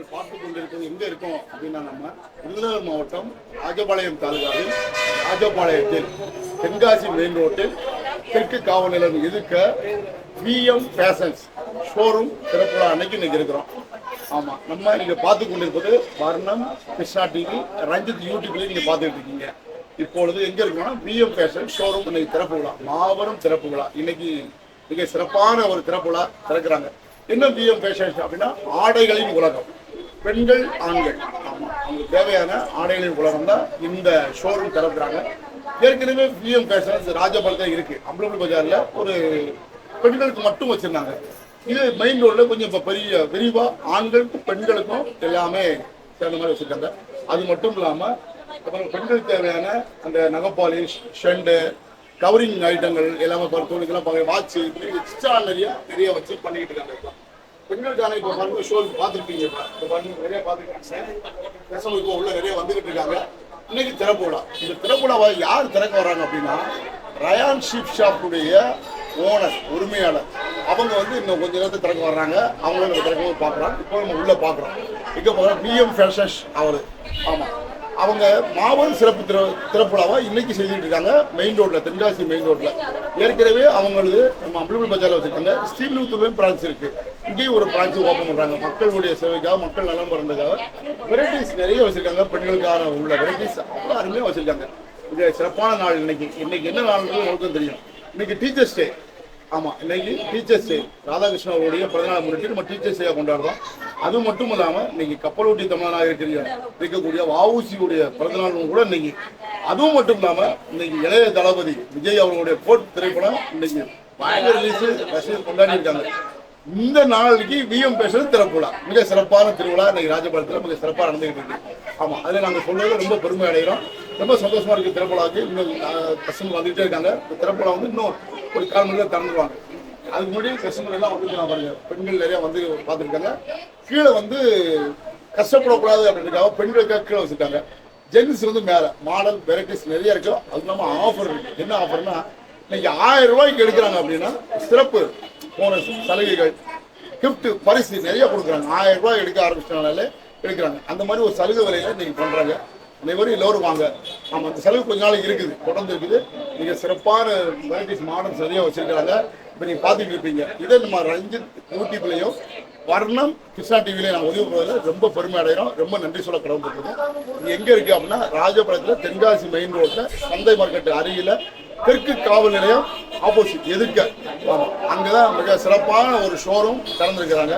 நீங்கள் பார்த்து கொண்டிருப்பது எங்கே இருக்கோம் அப்படின்னா நம்ம விருதுநகர் மாவட்டம் ராஜபாளையம் தாலுகாவில் ராஜபாளையத்தில் தென்காசி மெயின் ரோட்டில் தெற்கு காவல் நிலையம் எதிர்க்க விஎம் ஃபேஷன்ஸ் ஷோரூம் திறப்புலா அன்னைக்கு இன்னைக்கு இருக்கிறோம். ஆமாம், நம்ம நீங்கள் பார்த்து கொண்டிருப்பது வர்ணம் கிருஷ்ணா டிவி ரஞ்சித் யூடியூப்லேயும் நீங்கள் பார்த்துட்டு இருக்கீங்க. இப்பொழுது எங்கே இருக்கோம்னா விஎம் ஃபேஷன் ஷோரூம் இன்னைக்கு திறப்பு விழா, மாபெரும் திறப்பு விழா. இன்னைக்கு மிக சிறப்பான ஒரு திறப்பு விழா திறக்கிறாங்க. என்ன விஎம் ஃபேஷன் அப்படின்னா ஆடைகளின் உலகம், பெண்கள் ஆண்கள், ஆமாம் அவங்களுக்கு தேவையான ஆடைகளின் உலகம் தான் இந்த ஷோரூம் திறக்கிறாங்க. ஏற்கனவே விஎம் ஃபேஷன்ஸ் ராஜபாளையத்தில் இருக்கு, அம்பலப்பள்ளி பஜாரில் ஒரு பெண்களுக்கு மட்டும் வச்சிருந்தாங்க. இது மெயின் ரோட்ல கொஞ்சம் இப்போ பெரிய விரிவா ஆண்களுக்கும் பெண்களுக்கும் எல்லாமே சேர்ந்த மாதிரி வச்சிருக்காங்க. அது மட்டும் இல்லாமல் பெண்களுக்கு தேவையான அந்த நகைப்பாலிஷ், ஷெண்டு, கவரிங் ஐட்டங்கள் எல்லாமே துணிக்கெல்லாம் வாட்சு எக்ஸ்ட்ரா நிறைய வச்சு பண்ணிக்கிட்டு இருக்காங்க. பெண்களுக்கான இப்போ பாருங்க ஷோ பார்த்துருப்பீங்க, இப்போ பாருங்க நிறைய பார்த்துருக்காங்க, இப்போ உள்ள நிறைய வந்துகிட்டு இருக்காங்க. இன்னைக்கு திறப்பு விழா. இந்த திறப்பு விழாவை யார் திறக்க வர்றாங்க அப்படின்னா ரயான் ஷீப் ஷாப்புடைய ஓனர், உரிமையாளர். அவங்க வந்து இன்னும் கொஞ்சம் நேரத்தை திறக்க வர்றாங்க. அவங்களும் நம்ம திறக்கவும் பார்க்குறோம். இப்போ நம்ம உள்ள பார்க்குறோம். இங்கே போகிறோம் விஎம் ஃபேஷன்ஸ் அவர். ஆமாம், அவங்க மாபெரும் சிறப்பு திறப்புலாவா இன்னைக்கு செஞ்சுட்டு இருக்காங்க மெயின் ரோட்ல, தென்காசி மெயின் ரோட்ல. ஏற்கனவே அவங்களுக்கு நம்ம அம்பலப்பள்ளி பஜார்ல வச்சிருக்காங்க, ஸ்ரீவில்லிபுத்தூர்லயும் பிரான்ச் இருக்கு. இங்கேயும் ஒரு பிரான்ச் ஓப்பன் பண்றாங்க. மக்களுடைய சேவைக்காக, மக்கள் நலம் பிறந்ததுக்காக வெரைட்டிஸ் நிறைய வச்சிருக்காங்க. பெண்களுக்கான உள்ள வெரைட்டிஸ் அவ்வளோ அருமையாக வச்சிருக்காங்க. இது சிறப்பான நாள். இன்னைக்கு என்ன நாள்ன்றது உங்களுக்கு தெரியும். இன்னைக்கு டீச்சர்ஸ் டே. ஆமாம், இன்னைக்கு டீச்சர்ஸ் டே. ராதாகிருஷ்ணன் அவருடைய பிறந்தநாள் முன்னிட்டு நம்ம டீச்சர்ஸ் டே கொண்டாடுறோம். அது மட்டும் இல்லாமல் இன்னைக்கு கப்பலோட்டி தமிழனாக இருக்கக்கூடிய வஉசியுடைய பிறந்தநாள் கூட இன்னைக்கு. அதுவும் மட்டும் இல்லாமல் இன்னைக்கு இளைய தளபதி விஜய் அவர்களுடைய கோட் திரைப்படம் இன்னைக்கு பயங்கர ரிலீஸ் ரசிகர் கொண்டாடி இருக்காங்க. இந்த நாளைக்கு விஎம் ஃபேஷன் திறப்புலா, மிக சிறப்பான திருவிழா இன்னைக்கு ராஜபாளையத்தில் மிக சிறப்பாக நடந்துகிட்டு இருக்கு. ஆமாம், அதில் நாங்கள் சொல்றது ரொம்ப பெருமை அடைகிறோம். ரொம்ப சந்தோஷமா இருக்கு. திறப்புலாவுக்கு இன்னும் கஸ்டமர் வந்துகிட்டே இருக்காங்க. இந்த திறப்புலா வந்து இன்னும் ஒரு 4 மணி நேரம் திறந்துருவாங்க. அதுக்கு முன்னாடி கஸ்டமர் எல்லாம் வந்துருக்காங்க பாருங்க. பெண்கள் நிறைய வந்து பார்த்துருக்காங்க. கீழே வந்து கஷ்டப்படக்கூடாது அப்படின்றதுக்காக பெண்களுக்காக கீழே வச்சுருக்காங்க. ஜென்ஸ் வந்து மேலே மாடல் வெரைட்டிஸ் நிறைய இருக்கும். அது இல்லாமல் ஆஃபர் இருக்கு. என்ன ஆஃபர்னா இன்னைக்கு 1000 ரூபாய்க்கு எடுக்கிறாங்க அப்படின்னா சிறப்பு போனஸ், சலுகைகள், கிஃப்ட், பரிசு நிறைய கொடுக்குறாங்க. 1000 ரூபாய் எடுக்க ஆரம்பிச்சனாலே எடுக்கிறாங்க. அந்த மாதிரி ஒரு சலுகை விலையில இன்னைக்கு பண்றாங்க. அனைவரும் எல்லோரும் வாங்க. ஆமாம், அந்த செலவு கொஞ்ச நாளைக்கு இருக்குது, தொடர்ந்து இருக்குது. நீங்கள் சிறப்பான வெரைட்டிஸ் மாடல்ஸ் நிறைய வச்சிருக்கிறாங்க. இப்போ நீங்கள் பார்த்துட்டு இருப்பீங்க. இதை நம்ம ரஞ்சித் யூடியூப்லையும் வர்ணம் கிருஷ்ணா டிவிலையும் நான் உதவி போவதில் ரொம்ப பெருமை அடைகிறோம். ரொம்ப நன்றி சொல்ல கடவுப்பட்டிருக்கோம். இது எங்கே இருக்குது அப்படின்னா ராஜபாளையத்தில் தென்காசி மெயின் ரோட்டில் சந்தை மார்க்கெட் அருகில் தெற்கு காவல் நிலையம் ஆப்போசிட் எதிர்க்க. அங்கதான் மிக சிறப்பான ஒரு ஷோரூம் திறந்திருக்கிறாங்க.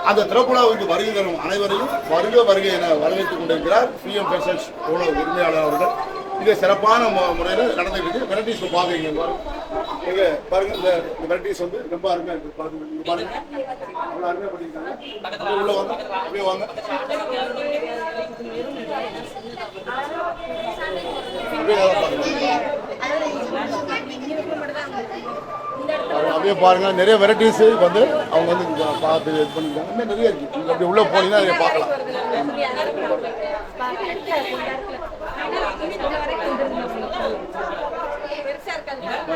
அந்த திறப்புலாவுக்கு வருகை தரும் அனைவரையும் வருகை என வரவேற்றுக் கொண்டிருக்கிறார் விஎம் ஃபேஷன்ஸ் உரிமையாளர் அவர்கள். மிக சிறப்பான முறையில் நடந்துட்டு இருக்கு. வெரைட்டிஸ் பாக்குறீங்க பாருங்க. இந்த வெரைட்டிஸ் வந்து ரொம்ப அருமையா இருக்கு. பாருங்க, அவ்வளவு அருமையா பண்ணிருக்காங்க. உள்ள வாங்க, அப்படியே வாங்க, அப்படியே பாருங்க. நிறைய வெரைட்டிஸ் வந்து அவங்க வந்து பார்த்து இது பண்ணிருக்காங்க. இன்னும் நிறைய இருக்கு. நீங்க அப்படி உள்ள போனீங்கன்னா நிறைய பார்க்கலாம்.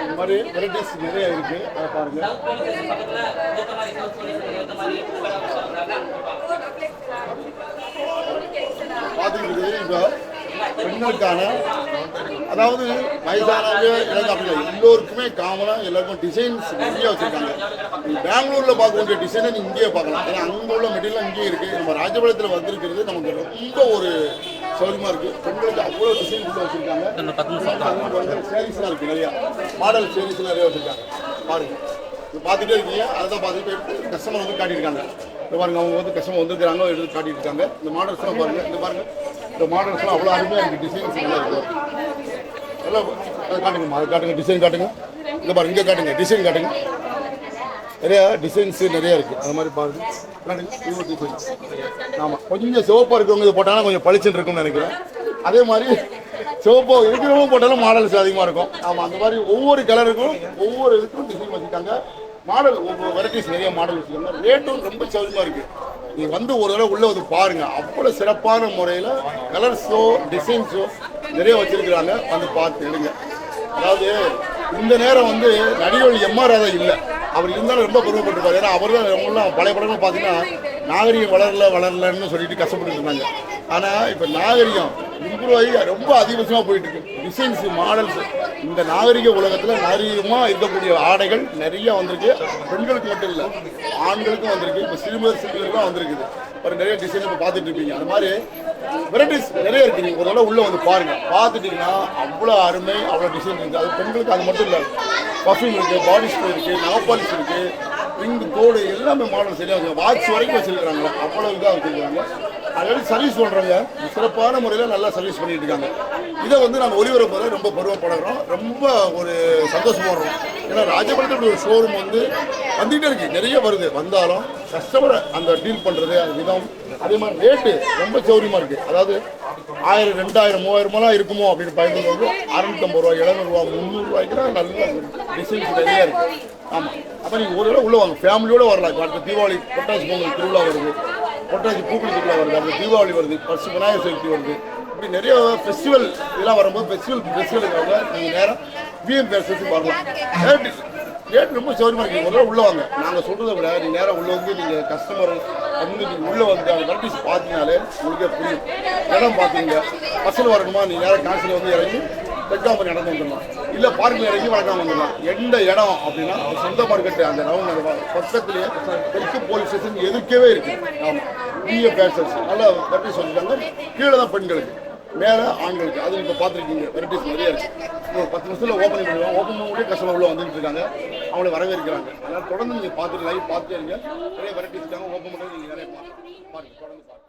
இந்த மாதிரி வெரைட்டிஸ் நிறைய இருக்கு. அதை பாருங்க. பார்த்துக்கிட்டு இப்போ பெண்களுக்கான, அதாவது வயசானவங்க இளைஞர்கள் எல்லோருக்குமே காமனாக எல்லாருக்கும் டிசைன்ஸ் நிறைய வச்சுருக்காங்க. பெங்களூரில் பார்க்க வேண்டிய டிசைனை நீங்கள் இங்கேயே பார்க்கலாம். ஏன்னா அங்கே உள்ள மெட்டீரியல் இங்கேயே இருக்குது. நம்ம ராஜபாளையத்தில் வந்திருக்கிறது நமக்கு ரொம்ப ஒரு சௌரியமாக இருக்குது. பெண்களுக்கு அவ்வளோ டிசைன் உள்ள வச்சுருக்காங்க. சேரீஸ்லாம் இருக்குது, நிறையா மாடல் சேரீஸ்லாம் நிறைய வச்சுருக்காங்க. பாருங்கள், இது பார்த்துட்டே இருக்கீங்க. அதை தான் பார்த்துட்டு கஸ்டமர் வந்து காட்டியிருக்காங்க. இந்த பாருங்க, அவங்க வந்து கஸ்டமர் வந்துருக்காங்க, எடுத்து காட்டிட்டு இருக்காங்க. இந்த மாடல்ஸ்லாம் பாருங்கள். இந்த பாருங்கள், இந்த மாடல்ஸ்லாம் அவ்வளோ அருமையாக இருக்குது. டிசைன்ஸ் நல்லா இருக்குது. எல்லாம் காட்டுங்கம்மா, அது காட்டுங்க, டிசைன் காட்டுங்க. இந்த பாருங்க, இங்கே காட்டுங்க, டிசைன் காட்டுங்க. நிறையா டிசைன்ஸ் நிறையா இருக்குது. அது மாதிரி பாருங்க, காட்டுங்க டிசைன்ஸ். ஆமாம், கொஞ்சம் சிவப்பாக இருக்கிறவங்க இது போட்டாலும் கொஞ்சம் பளிச்சுன்னு இருக்கும்னு நினைக்கிறேன். அதே மாதிரி சிவப்பாக இருக்கிறவங்க போட்டாலும் மாடல்ஸ் அதிகமாக இருக்கும். ஆமாம், அந்த மாதிரி ஒவ்வொரு கலருக்கும் ஒவ்வொரு இதுக்கும் டிசைன் வச்சுருக்காங்க. மாடல் ஒவ்வொரு வெரைட்டிஸ் நிறைய மாடல் வச்சுருக்காங்க. ரேட்டும் ரொம்ப சௌரியமாக இருக்குது. நீங்கள் வந்து ஒரு தடவை உள்ளே வந்து பாருங்கள். அவ்வளோ சிறப்பான முறையில் கலர்ஸோ டிசைன்ஸோ நிறைய வச்சுருக்கிறாங்க. வந்து பார்த்து எடுங்க. அதாவது இந்த நேரம் வந்து நடிகர்கள் எம்ஆர் ராதா இல்லை, அவர் இருந்தாலும் ரொம்ப பெருமைப்பட்டிருப்பார். ஏன்னா அவர் தான் அவங்களாம் பழைய படங்கள் பார்த்தீங்கன்னா நாகரிகம் வளரலன்னு சொல்லிட்டு கஷ்டப்பட்டு இருந்தாங்க. ஆனால் இப்போ நாகரிகம் இம்ப்ரூவ் ஆகி ரொம்ப அதிகபட்சமாக போயிட்டு இருக்கு. டிசைன்ஸ் மாடல்ஸ் இந்த நாகரிக உலகத்தில் நாகரிகமாக இருக்கக்கூடிய ஆடைகள் நிறைய வந்திருக்கு. பெண்களுக்கு மட்டும் இல்லை, ஆண்களுக்கும் வந்திருக்கு. இப்போ சிறுவர்களுக்கும் வந்திருக்குது. ஒரு நிறைய டிசைன் இப்போ பார்த்துட்டு இருப்பீங்க. அந்த மாதிரி வெரைட்டிஸ் நிறைய இருக்குது. நீங்கள் ஒரு தடவை உள்ளே வந்து பாருங்கள். பார்த்துட்டிங்கன்னா அவ்வளோ அருமை, அவ்வளோ டிசைன் இருக்குது. அது பெண்களுக்கு அது மட்டும் இல்லை, பர்ஃப்யூம் இருக்குது, பாடி ஸ்ப்ரே இருக்குது, நவபாலிஷ் இருக்குது, ரிங் தோடு எல்லாமே மாடல் சரியாக இருக்குது. வாட்ச் வரைக்கும் வச்சுருக்காங்க. அவ்வளோ இதாக வச்சுருக்காங்க. ஆல்ரெடி சர்வீஸ் பண்ணுறாங்க. சிறப்பான முறையில் நல்லா சர்வீஸ் பண்ணிட்டு இருக்காங்க. இதை வந்து நாங்கள் ஒளிபரப்புறத ரொம்ப பருவப்படுறோம், ரொம்ப ஒரு சந்தோஷப்படுறோம். ஏன்னா ராஜபாளையத்தில் ஒரு ஷோரூம் வந்து வந்துகிட்டே இருக்குது, நிறைய வருது. வந்தாலும் கஸ்டமரை அந்த டீல் பண்ணுறது அந்த விதம், அதே மாதிரி ரேட்டு ரொம்ப சௌரியமாக இருக்குது. அதாவது 1000, 2000, 3000 இருக்குமோ அப்படின்னு பயந்து வந்து 650 ரூபா, 700 ரூபா, 300 ரூபாய்க்குலாம் நல்ல டிசைன்ஸ் நிறையா இருக்குது. ஆமாம், அப்போ நீங்கள் ஒரு தடவை உள்ளே வாங்க, ஃபேமிலியோடு வரலாம். இப்போ அடுத்த தீபாவளி பொட்டாசி பொங்கல் திருவிழா வருது, பொட்டாசி பூக்கள் திருவிழா வருது, அடுத்த தீபாவளி வருது, ஃபர்ஸ்ட் விநாயகர் சதுர்த்தி வருது. இப்படி நிறைய ஃபெஸ்டிவல் இதெல்லாம் வரும்போது ஃபெஸ்டிவலுக்காக நீங்கள் நேராக விஎம் பேசஸுக்கு வரலாம். ரேட் ரொம்ப சௌரியமாக இருக்குது. முதல்ல உள்ளே வாங்க. நாங்கள் சொல்கிறத விட நீங்கள் நேராக உள்ளே வந்து நீங்கள் கஸ்டமர் வந்து நீங்கள் உள்ளே வந்து அந்த வெரைட்டிஸ் பார்த்தீங்கனாலே உங்களுக்கே புரியும். இடம் பார்த்தீங்க, பஸ்ஸில் வரணுமா, நீங்கள் நேராக காசில் வந்து இறங்கி தெற்காம்பரி நடந்து வந்துடலாம், இல்லை பார்க்கில் இறங்கி வழக்காம வந்துடலாம். எந்த இடம் அப்படின்னா சொந்த மார்க்கெட்டு அந்த ரவுண்ட் அந்த பக்கத்துலேயே தெற்கு போலீஸ் ஸ்டேஷன் எதிர்க்கவே இருக்குது. ஆமாம், விஎம் பேசஸ் நல்லா வெரைட்டிஸ் வந்துட்டாங்க. கீழே தான் பெண்களுக்கு, மேலே ஆண்களுக்கு. அது இப்போ பார்த்துருக்கீங்க, வெரைட்டிஸ் நிறைய இருக்குது. ஒரு 10 நிமிஷத்தில் ஓப்பனிங் பண்ணுவோம். ஓப்பன் பண்ணி கஸ்டமர் உள்ள வந்துட்டு இருக்காங்க, அவங்களை வரவேற்கிறாங்க. அதனால் தொடர்ந்து நீங்கள் பார்த்துட்டு லைவ் பார்த்துட்டே இருங்க. நிறைய வெரைட்டிஸ் இருக்காங்க. ஓப்பன் பண்ணி நீங்கள் நிறைய பாருங்கள், தொடர்ந்து பாருங்கள்.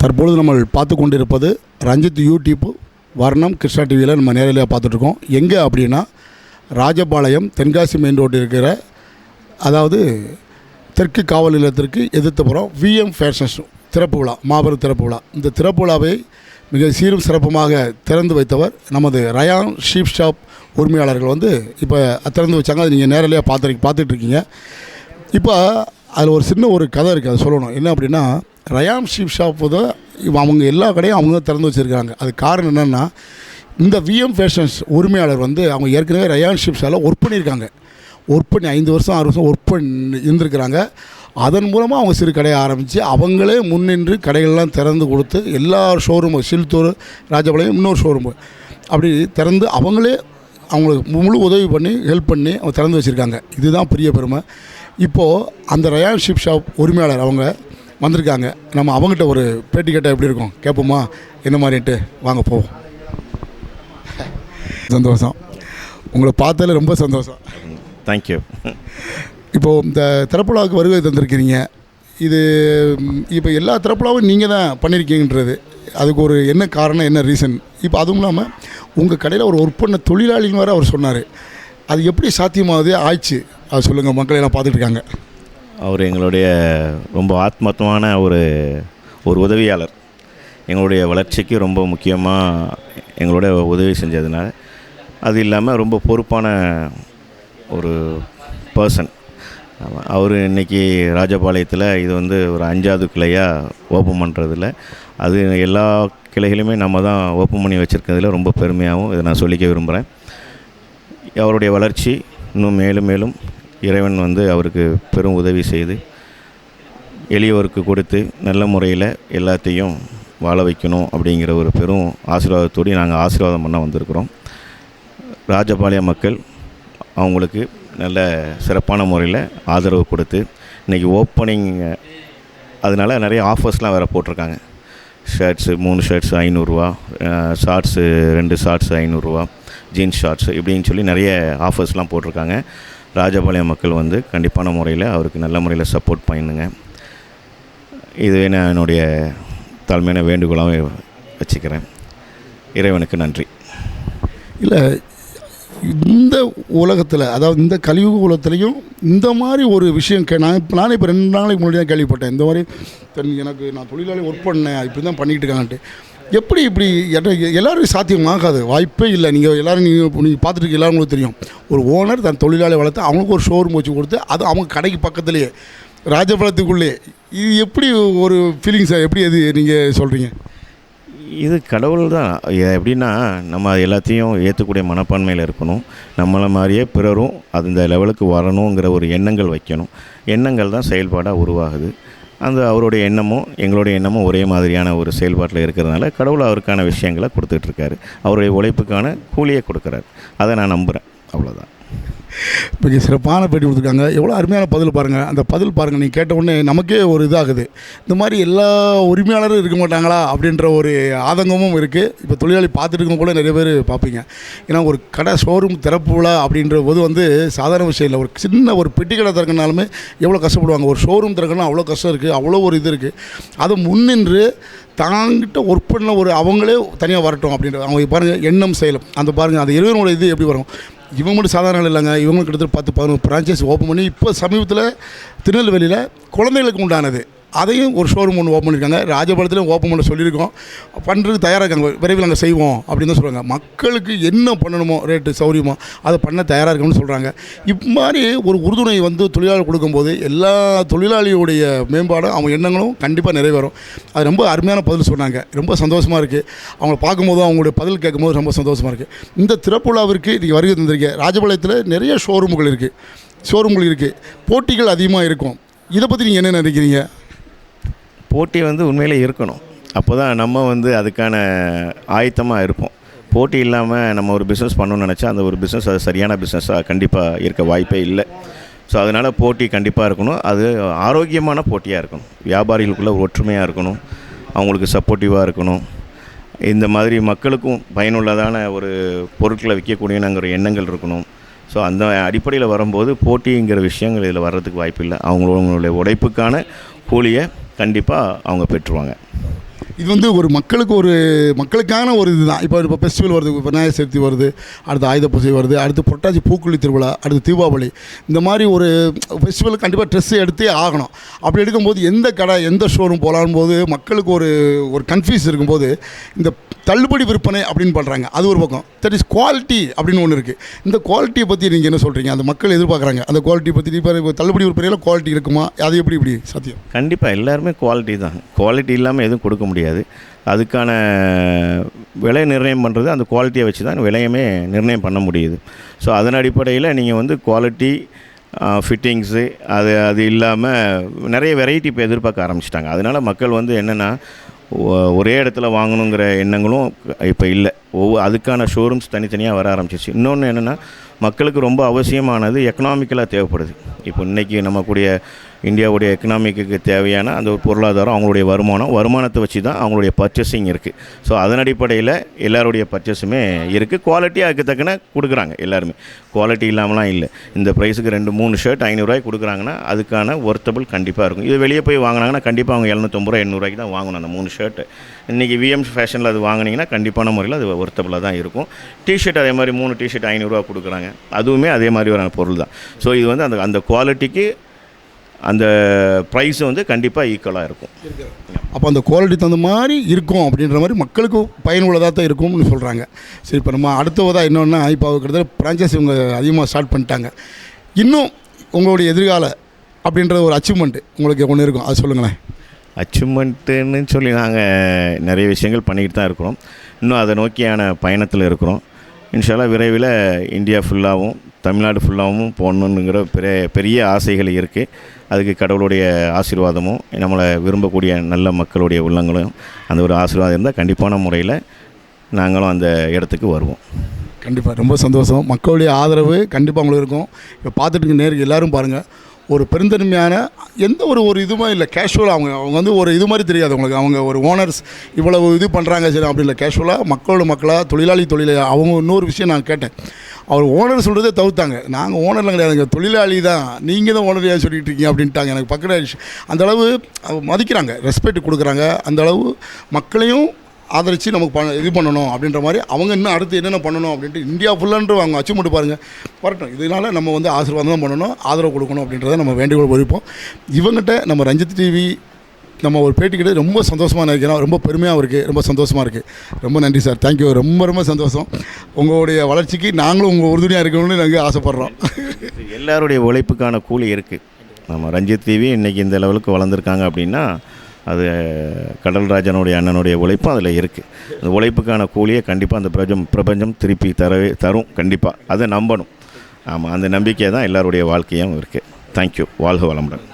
தற்பொழுது நம்ம பார்த்து கொண்டிருப்பது ரஞ்சித் யூடியூப் வர்ணம் கிருஷ்ணா டிவியில் நம்ம நேரடியாக பார்த்துட்ருக்கோம். எங்கே அப்படின்னா ராஜபாளையம் தென்காசி மெயின் ரோடு இருக்கிற, அதாவது தெற்கு காவல் நிலையத்திற்கு எதிர்த்தப்புறம் விஎம் ஃபேஷன்ஸ் திறப்பு விழா, மாபெரும் திறப்பு விழா. இந்த திறப்பு விழாவை மிக சீரும் சிறப்புமாக திறந்து வைத்தவர் நமது ரயான் ஷீப் ஷாப் உரிமையாளர்கள் இப்போ திறந்து வச்சாங்க. அது நீங்கள் நேரடியாக பார்த்துட்ருக்கீங்க. இப்போ அதில் ஒரு சின்ன ஒரு கதை இருக்குது, அதை சொல்லணும். என்ன அப்படின்னா, ரயான் ஷீப் ஷாப் தான் அவங்க எல்லா கடையும் அவங்க தான் திறந்து வச்சுருக்காங்க. அது காரணம் என்னென்னா, இந்த விஎம் ஃபேஷன்ஸ் உரிமையாளர் அவங்க ஏற்கனவே ரயான் ஷீப் ஷாப்பில் ஒர்க் பண்ணியிருக்காங்க. ஒர்க் பண்ணி 5 வருஷம் 6 வருஷம் ஒர்க் பண்ணி இருந்திருக்கிறாங்க. அதன் மூலமாக அவங்க சிறு கடையை ஆரம்பித்து அவங்களே முன்னின்று கடைகள்லாம் திறந்து கொடுத்து எல்லா ஷோரூமு, சில்தூர், ராஜபாளையம், இன்னொரு ஷோரூமு அப்படி திறந்து அவங்களே அவங்களுக்கு முழு உதவி பண்ணி ஹெல்ப் பண்ணி அவங்க திறந்து வச்சுருக்காங்க. இதுதான் பெரிய பெருமை. இப்போது அந்த ரயான் ஷீப் ஷாப் உரிமையாளர் அவங்க வந்திருக்காங்க. நம்ம அவங்ககிட்ட ஒரு பேட்டி கேட்டால் எப்படி இருக்கும், கேட்போமா? என்ன மாதிரின்ட்டு வாங்க போவோம். சந்தோஷம், உங்களை பார்த்ததில் ரொம்ப சந்தோஷம். தேங்க்யூ. இப்போது இந்த திறப்புலாவுக்கு வருகை தந்திருக்கிறீங்க. இது இப்போ எல்லா திறப்புலாவும் நீங்கள் தான் பண்ணியிருக்கீங்கன்றது, அதுக்கு ஒரு என்ன காரணம், என்ன ரீசன்? இப்போ அதுவும் இல்லாமல் உங்கள் கடையில் ஒரு ஒர்க் பண்ண தொழிலாளின்னு வேறு அவர் சொன்னார். அது எப்படி சாத்தியமாகுது ஆயிடுச்சு, அது சொல்லுங்கள். மக்களெல்லாம் பார்த்துட்டு இருக்காங்க. அவர் எங்களுடைய ரொம்ப ஆத்மார்த்தமான ஒரு உதவியாளர். எங்களுடைய வளர்ச்சிக்கு ரொம்ப முக்கியமாக எங்களோட உதவி செஞ்சதுனால, அது இல்லாமல் ரொம்ப பொறுப்பான ஒரு பர்சன். அவர் இன்றைக்கி ராஜபாளையத்தில் இது ஒரு 5வது கிளையாக ஓப்பன் பண்ணுறதில்ல, அது எல்லா கிளைகளுமே நம்ம தான் ஓப்பன் பண்ணி வச்சுருக்கிறதுல ரொம்ப பெருமையாகவும் இதை நான் சொல்லிக்க விரும்புகிறேன். அவருடைய வளர்ச்சி இன்னும் மேலும் மேலும் இறைவன் அவருக்கு பெரும் உதவி செய்து எளியவருக்கு கொடுத்து நல்ல முறையில் எல்லாத்தையும் வாழ வைக்கணும் அப்படிங்கிற ஒரு பெரும் ஆசீர்வாதத்தோடு நாங்கள் ஆசீர்வாதம் பண்ண வந்திருக்கிறோம். ராஜபாளையம் மக்கள் அவங்களுக்கு நல்ல சிறப்பான முறையில் ஆதரவு கொடுத்து இன்றைக்கி ஓப்பனிங், அதனால் நிறைய ஆஃபர்ஸ்லாம் வேறு போட்டிருக்காங்க. ஷர்ட்ஸு 3 ஷர்ட்ஸு 500 ரூபா, ஷார்ட்ஸு 2 ஷார்ட்ஸு 500 ரூபா, ஜீன்ஸ் ஷார்ட்ஸு இப்படின்னு சொல்லி நிறைய ஆஃபர்ஸ்லாம் போட்டிருக்காங்க. ராஜபாளையம் மக்கள் கண்டிப்பான முறையில் அவருக்கு நல்ல முறையில் சப்போர்ட் பண்ணுங்க. இது நான் என்னுடைய தாழ்மையான வேண்டுகோளாக வச்சுக்கிறேன். இறைவனுக்கு நன்றி. இல்லை, இந்த உலகத்தில், அதாவது இந்த கலியுக உலகத்துலேயும் இந்த மாதிரி ஒரு விஷயம் நானே இப்போ 2 நாளைக்கு முன்னாடி தான் கேள்விப்பட்டேன். இந்த மாதிரி நான் தொழிலாளி ஒர்க் பண்ணேன், இப்படி தான் பண்ணிக்கிட்டு இருக்காங்கன்ட்டு. எப்படி இப்படி எல்லோரும் சாத்தியமாகாது, வாய்ப்பே இல்லை. நீங்கள் நீங்கள் பார்த்துட்டு இருக்க எல்லோரும் உங்களுக்கு தெரியும். ஒரு ஓனர் தன் தொழிலாளி வளர்த்து அவங்களுக்கு ஒரு ஷோரூம் வச்சு கொடுத்து, அது அவங்க கடைக்கு பக்கத்துலேயே ராஜபாளையத்துக்குள்ளே, இது எப்படி ஒரு ஃபீலிங்ஸாக, எப்படி அது நீங்கள் சொல்கிறீங்க? இது கடவுள் தான். எப்படின்னா, நம்ம எல்லாத்தையும் ஏற்றக்கூடிய மனப்பான்மையில் இருக்கணும். நம்மளை மாதிரியே பிறரும் அந்த லெவலுக்கு வரணுங்கிற ஒரு எண்ணங்கள் வைக்கணும். எண்ணங்கள் தான் செயல்பாடாக உருவாகுது. அந்த அவருடைய எண்ணமும் எங்களுடைய எண்ணமும் ஒரே மாதிரியான ஒரு செயல்பாட்டில் இருக்கிறதுனால கடவுள் அவருக்கான விஷயங்களை கொடுத்துட்ருக்காரு. அவருடைய உழைப்புக்கான கூலியை கொடுக்குறாரு. அதை நான் நம்புகிறேன். அவ்வளோதான். இப்போ சிறப்பான பேட்டி கொடுத்துருக்காங்க. எவ்வளோ அருமையான பதில் பாருங்கள். அந்த பதில் பாருங்கள், நீங்கள் கேட்ட உடனே நமக்கே ஒரு இதாகுது. இந்த மாதிரி எல்லா உரிமையாளரும் இருக்க மாட்டாங்களா அப்படின்ற ஒரு ஆதங்கமும் இருக்குது. இப்போ தொழிலாளி பார்த்துட்டு இருக்கும் கூட நிறைய பேர் பார்ப்பீங்க. ஏன்னா ஒரு கடை ஷோரூம் திறப்பு விழா அப்படின்ற போது சாதாரண விஷயம் இல்லை. ஒரு சின்ன ஒரு பெட்டி கடை திறக்கனாலுமே எவ்வளோ கஷ்டப்படுவாங்க. ஒரு ஷோரூம் திறக்கணும் அவ்வளோ கஷ்டம் இருக்குது, அவ்வளோ ஒரு இது இருக்குது. அதை முன்னின்று தாங்கிட்ட ஒர்க் பண்ண அவங்களே தனியாக வரட்டும் அப்படின்ற அவங்க பாருங்கள் எண்ணம் செயலும். அந்த பாருங்கள், அந்த இறைவனோட இது எப்படி வரும். இவங்க மட்டும் சாதாரண இல்லைங்க. இவங்க கிட்டத்தட்ட 10-11 பிரான்ச்சைஸ் ஓப்பன் பண்ணி இப்போ சமீபத்தில் திருநெல்வேலியில் குழந்தைகளுக்கு உண்டானது அதையும் ஒரு ஷோரூம் ஒன்று ஓப்பன் பண்ணியிருக்காங்க. ராஜபாளையத்தில் ஓப்பன் பண்ண சொல்லியிருக்கோம். பண்ணுறதுக்கு தயாராக இருக்காங்க. விரைவில் நாங்கள் செய்வோம் அப்படின்னு தான் சொல்கிறாங்க. மக்களுக்கு என்ன பண்ணணுமோ ரேட்டு சௌரியமோ அதை பண்ண தயாராக இருக்கணும்னு சொல்கிறாங்க. இப்போ மாதிரி ஒரு உறுதுணை தொழிலாளர் கொடுக்கும்போது எல்லா தொழிலாளியுடைய மேம்பாடும் அவங்க எண்ணங்களும் கண்டிப்பாக நிறைவேறும். அது ரொம்ப அருமையான பதில் சொன்னாங்க. ரொம்ப சந்தோஷமாக இருக்குது. அவங்கள பார்க்கும்போதும் அவங்களுடைய பதில் கேட்கும்போது ரொம்ப சந்தோஷமாக இருக்குது. இந்த திறப்புலாவிற்கு நீங்கள் வருகை தந்திருக்கீங்க. ராஜபாளையத்தில் நிறைய ஷோரூம்கள் இருக்குது. போட்டிகள் அதிகமாக இருக்கும். இதை பற்றி நீங்கள் என்ன நினைக்கிறீங்க? போட்டி உண்மையிலே இருக்கணும். அப்போ தான் நம்ம அதுக்கான ஆயத்தமாக இருப்போம். போட்டி இல்லாமல் நம்ம ஒரு பிஸ்னஸ் பண்ணணும்னு நினச்சா அந்த ஒரு பிஸ்னஸ் அது சரியான பிஸ்னஸாக கண்டிப்பாக இருக்க வாய்ப்பே இல்லை. ஸோ அதனால் போட்டி கண்டிப்பாக இருக்கணும். அது ஆரோக்கியமான போட்டியாக இருக்கணும். வியாபாரிகளுக்குள்ளே ஒற்றுமையாக இருக்கணும். அவங்களுக்கு சப்போர்ட்டிவாக இருக்கணும். இந்த மாதிரி மக்களுக்கும் பயனுள்ளதான ஒரு பொருட்களை விற்கக்கூடியங்கிற எண்ணங்கள் இருக்கணும். ஸோ அந்த அடிப்படையில் வரும்போது போட்டிங்கிற விஷயங்கள் இதில் வர்றதுக்கு வாய்ப்பு இல்லை. அவங்களுடைய உழைப்புக்கான கூலியை கண்டிப்பாக அவங்க பெற்றுருவாங்க. இது வந்து ஒரு மக்களுக்கான ஒரு இதுதான். இப்போ ஃபெஸ்டிவல் வருது, விநாயகர் சதுர்த்தி வருது, அடுத்து ஆயுத பூஜை வருது, அடுத்து புரட்டாசி பூக்குழி திருவிழா, அடுத்து தீபாவளி. இந்த மாதிரி ஒரு ஃபெஸ்டிவலுக்கு கண்டிப்பாக ட்ரெஸ்ஸு எடுத்தே ஆகணும். அப்படி எடுக்கும்போது எந்த கடை எந்த ஷோரூம் போகலான்னு போது மக்களுக்கு ஒரு கன்ஃபியூஸ் இருக்கும்போது இந்த தள்ளுபடி விற்பனை அப்படின்னு பண்ணுறாங்க. அது ஒரு பக்கம். தட் இஸ் குவாலிட்டி அப்படின்னு ஒன்று இருக்குது. இந்த குவாலிட்டியை பற்றி நீங்கள் என்ன சொல்கிறீங்க? அந்த மக்கள் எதிர்பார்க்குறாங்க அந்த குவாலிட்டி பற்றி. இப்போ தள்ளுபடி விற்பனையில் குவாலிட்டி இருக்குமா? அது இப்படி சத்தியம்? கண்டிப்பாக எல்லாருமே குவாலிட்டி தான். குவாலிட்டி இல்லாமல் எதுவும் கொடுக்க முடியாது. அதுக்கான விலை நிர்ணயம் பண்ணுறது அந்த குவாலிட்டியை வச்சு தான் விலையுமே நிர்ணயம் பண்ண முடியுது. ஸோ அதன் அடிப்படையில் நீங்கள் வந்து குவாலிட்டி, ஃபிட்டிங்ஸு அது இல்லாமல் நிறைய வெரைட்டி இப்போ எதிர்பார்க்க ஆரம்பிச்சிட்டாங்க. அதனால் மக்கள் வந்து என்னென்னா ஒரே இடத்துல வாங்கணுங்கிற எண்ணங்களும் இப்போ இல்லை. அதுக்கான ஷோரூம்ஸ் தனித்தனியாக வர ஆரம்பிச்சிச்சு. இன்னொன்று என்னென்னா மக்களுக்கு ரொம்ப அவசியமானது எக்கனாமிக்கலாக தேவைப்படுது. இப்போ இன்றைக்கி நம்ம கூடிய இந்தியாவுடைய எக்கனாமிக்கு தேவையான அந்த ஒரு பொருளாதாரம், அவங்களுடைய வருமானத்தை வச்சு தான் அவங்களுடைய பர்ச்சேசிங் இருக்குது. ஸோ அதன் அடிப்படையில் எல்லாருடைய பர்ச்சேஸுமே இருக்குது. குவாலிட்டியாக அதுக்கு தக்கன கொடுக்குறாங்க எல்லாருமே. குவாலிட்டி இல்லாமலாம் இல்லை. இந்த ப்ரைஸுக்கு 2-3 ஷர்ட் 500 ரூபாய்க்கு கொடுக்குறாங்கன்னா அதுக்கான ஒர்த்தபிள் கண்டிப்பாக இருக்கும். இது வெளியே போய் வாங்கினாங்கன்னா கண்டிப்பாக அவங்க 750 ரூபா 800 ரூபாய்க்கு தான் வாங்கணும் அந்த 3 ஷர்ட்டு. இன்றைக்கி விஎம் ஃபேஷனில் அது வாங்கினீங்கன்னா கண்டிப்பான முறையில் அது ஒர்த்தபிளாக தான் இருக்கும். டிஷர்ட் அதே மாதிரி 3 டிஷர்ட் 500 ரூபா கொடுக்குறாங்க. அதுவுமே அதே மாதிரி ஒரு பொருள் தான். ஸோ இது வந்து அந்த குவாலிட்டிக்கு அந்த ப்ரைஸ் வந்து கண்டிப்பாக ஈக்குவலாக இருக்கும். அப்போ அந்த குவாலிட்டி தகுந்த மாதிரி இருக்கும் அப்படின்ற மாதிரி மக்களுக்கு பயனுள்ளதாக தான் இருக்கும்னு சொல்கிறாங்க. சரி, இப்போ நம்ம அடுத்ததாக இன்னொன்னா, இப்போ கிட்டத்தட்ட ஃப்ரான்ச்சைஸ் இவங்க அதிகமாக ஸ்டார்ட் பண்ணிட்டாங்க. இன்னும் உங்களுடைய எதிர்கால அப்படின்ற ஒரு அச்சீவ்மெண்ட்டு உங்களுக்கு ஒன்று இருக்கும், அது சொல்லுங்களேன். அச்சீவ்மெண்ட்டுன்னு சொல்லி நாங்கள் நிறைய விஷயங்கள் பண்ணிக்கிட்டு தான் இருக்கிறோம். இன்னும் அதை நோக்கியான பயணத்தில் இருக்கிறோம். இன்ஷால்லா விரைவில் இந்தியா ஃபுல்லாகவும் தமிழ்நாடு ஃபுல்லாகவும் போடணுங்கிற பெரிய ஆசைகள் இருக்குது. அதுக்கு கடவுளுடைய ஆசீர்வாதமும் நம்மளை விரும்பக்கூடிய நல்ல மக்களுடைய உள்ளங்களும் அந்த ஒரு ஆசீர்வாதம் இருந்தால் கண்டிப்பான முறையில் நாங்களும் அந்த இடத்துக்கு வருவோம். கண்டிப்பாக ரொம்ப சந்தோஷம். மக்களுடைய ஆதரவு கண்டிப்பாக உங்களுக்கு இருக்கும். இப்போ பார்த்துட்டு நேருக்கு எல்லோரும் பாருங்கள், ஒரு பெருந்தன்மையான எந்த ஒரு இதுவுமே இல்லை. கேஷுவலாக அவங்க வந்து ஒரு இது மாதிரி தெரியாது அவங்களுக்கு. அவங்க ஒரு ஓனர்ஸ் இவ்வளவு இது பண்ணுறாங்க சரி அப்படி இல்லை. கேஷுவலாக மக்களாக தொழிலாளி அவங்க இன்னொரு விஷயம் நான் கேட்டேன். அவர் ஓனர் சொல்கிறதே தவிர்த்தாங்க. நாங்கள் ஓனர்லாம் கிடையாதுங்க, தொழிலாளி தான், நீங்கள் தான் ஓனர் ஏன் சொல்லிகிட்டு இருக்கீங்க அப்படின்ட்டாங்க. எனக்கு பக்கத்தில் அந்தளவு மதிக்கிறாங்க, ரெஸ்பெக்ட் கொடுக்குறாங்க. அந்தளவு மக்களையும் ஆதரித்து நமக்கு இது பண்ணணும் அப்படின்ற மாதிரி அவங்க இன்னும் அடுத்து என்னென்ன பண்ணணும் அப்படின்ட்டு இந்தியா ஃபுல்லான்ற அவங்க அச்சீவ்மெண்ட் பாருங்கள் வரட்டும். இதனால் நம்ம வந்து ஆசீர்வாதம் தான் பண்ணணும், ஆதரவு கொடுக்கணும் அப்படின்றத நம்ம வேண்டுகோள் வைப்போம். இவங்ககிட்ட நம்ம ரஞ்சித் டிவி நம்ம ஒரு பேட்டி கிட்ட ரொம்ப சந்தோஷமாக நினைக்கிறோம். ரொம்ப பெருமையாக இருக்குது, ரொம்ப சந்தோஷமாக இருக்குது. ரொம்ப நன்றி சார், தேங்க்யூ. ரொம்ப சந்தோஷம். உங்களுடைய வளர்ச்சிக்கு நாங்களும் உங்கள் உறுதுணையாக இருக்கணும்னு நாங்கள் ஆசைப்பட்றோம். எல்லாருடைய உழைப்புக்கான கூலி இருக்குது. நம்ம ரஞ்சித் டிவி இன்றைக்கி இந்த லெவலுக்கு வளர்ந்துருக்காங்க அப்படின்னா அது கடல்ராஜனுடைய அண்ணனுடைய உழைப்பும் அதில் இருக்குது. அந்த உழைப்புக்கான கூலியை கண்டிப்பாக அந்த பிரபஞ்சம் திருப்பி தரும். கண்டிப்பாக அதை நம்பணும். ஆமாம், அந்த நம்பிக்கை தான் எல்லாருடைய வாழ்க்கையும் இருக்குது. தேங்க்யூ. வாழ்க வளமுடன்.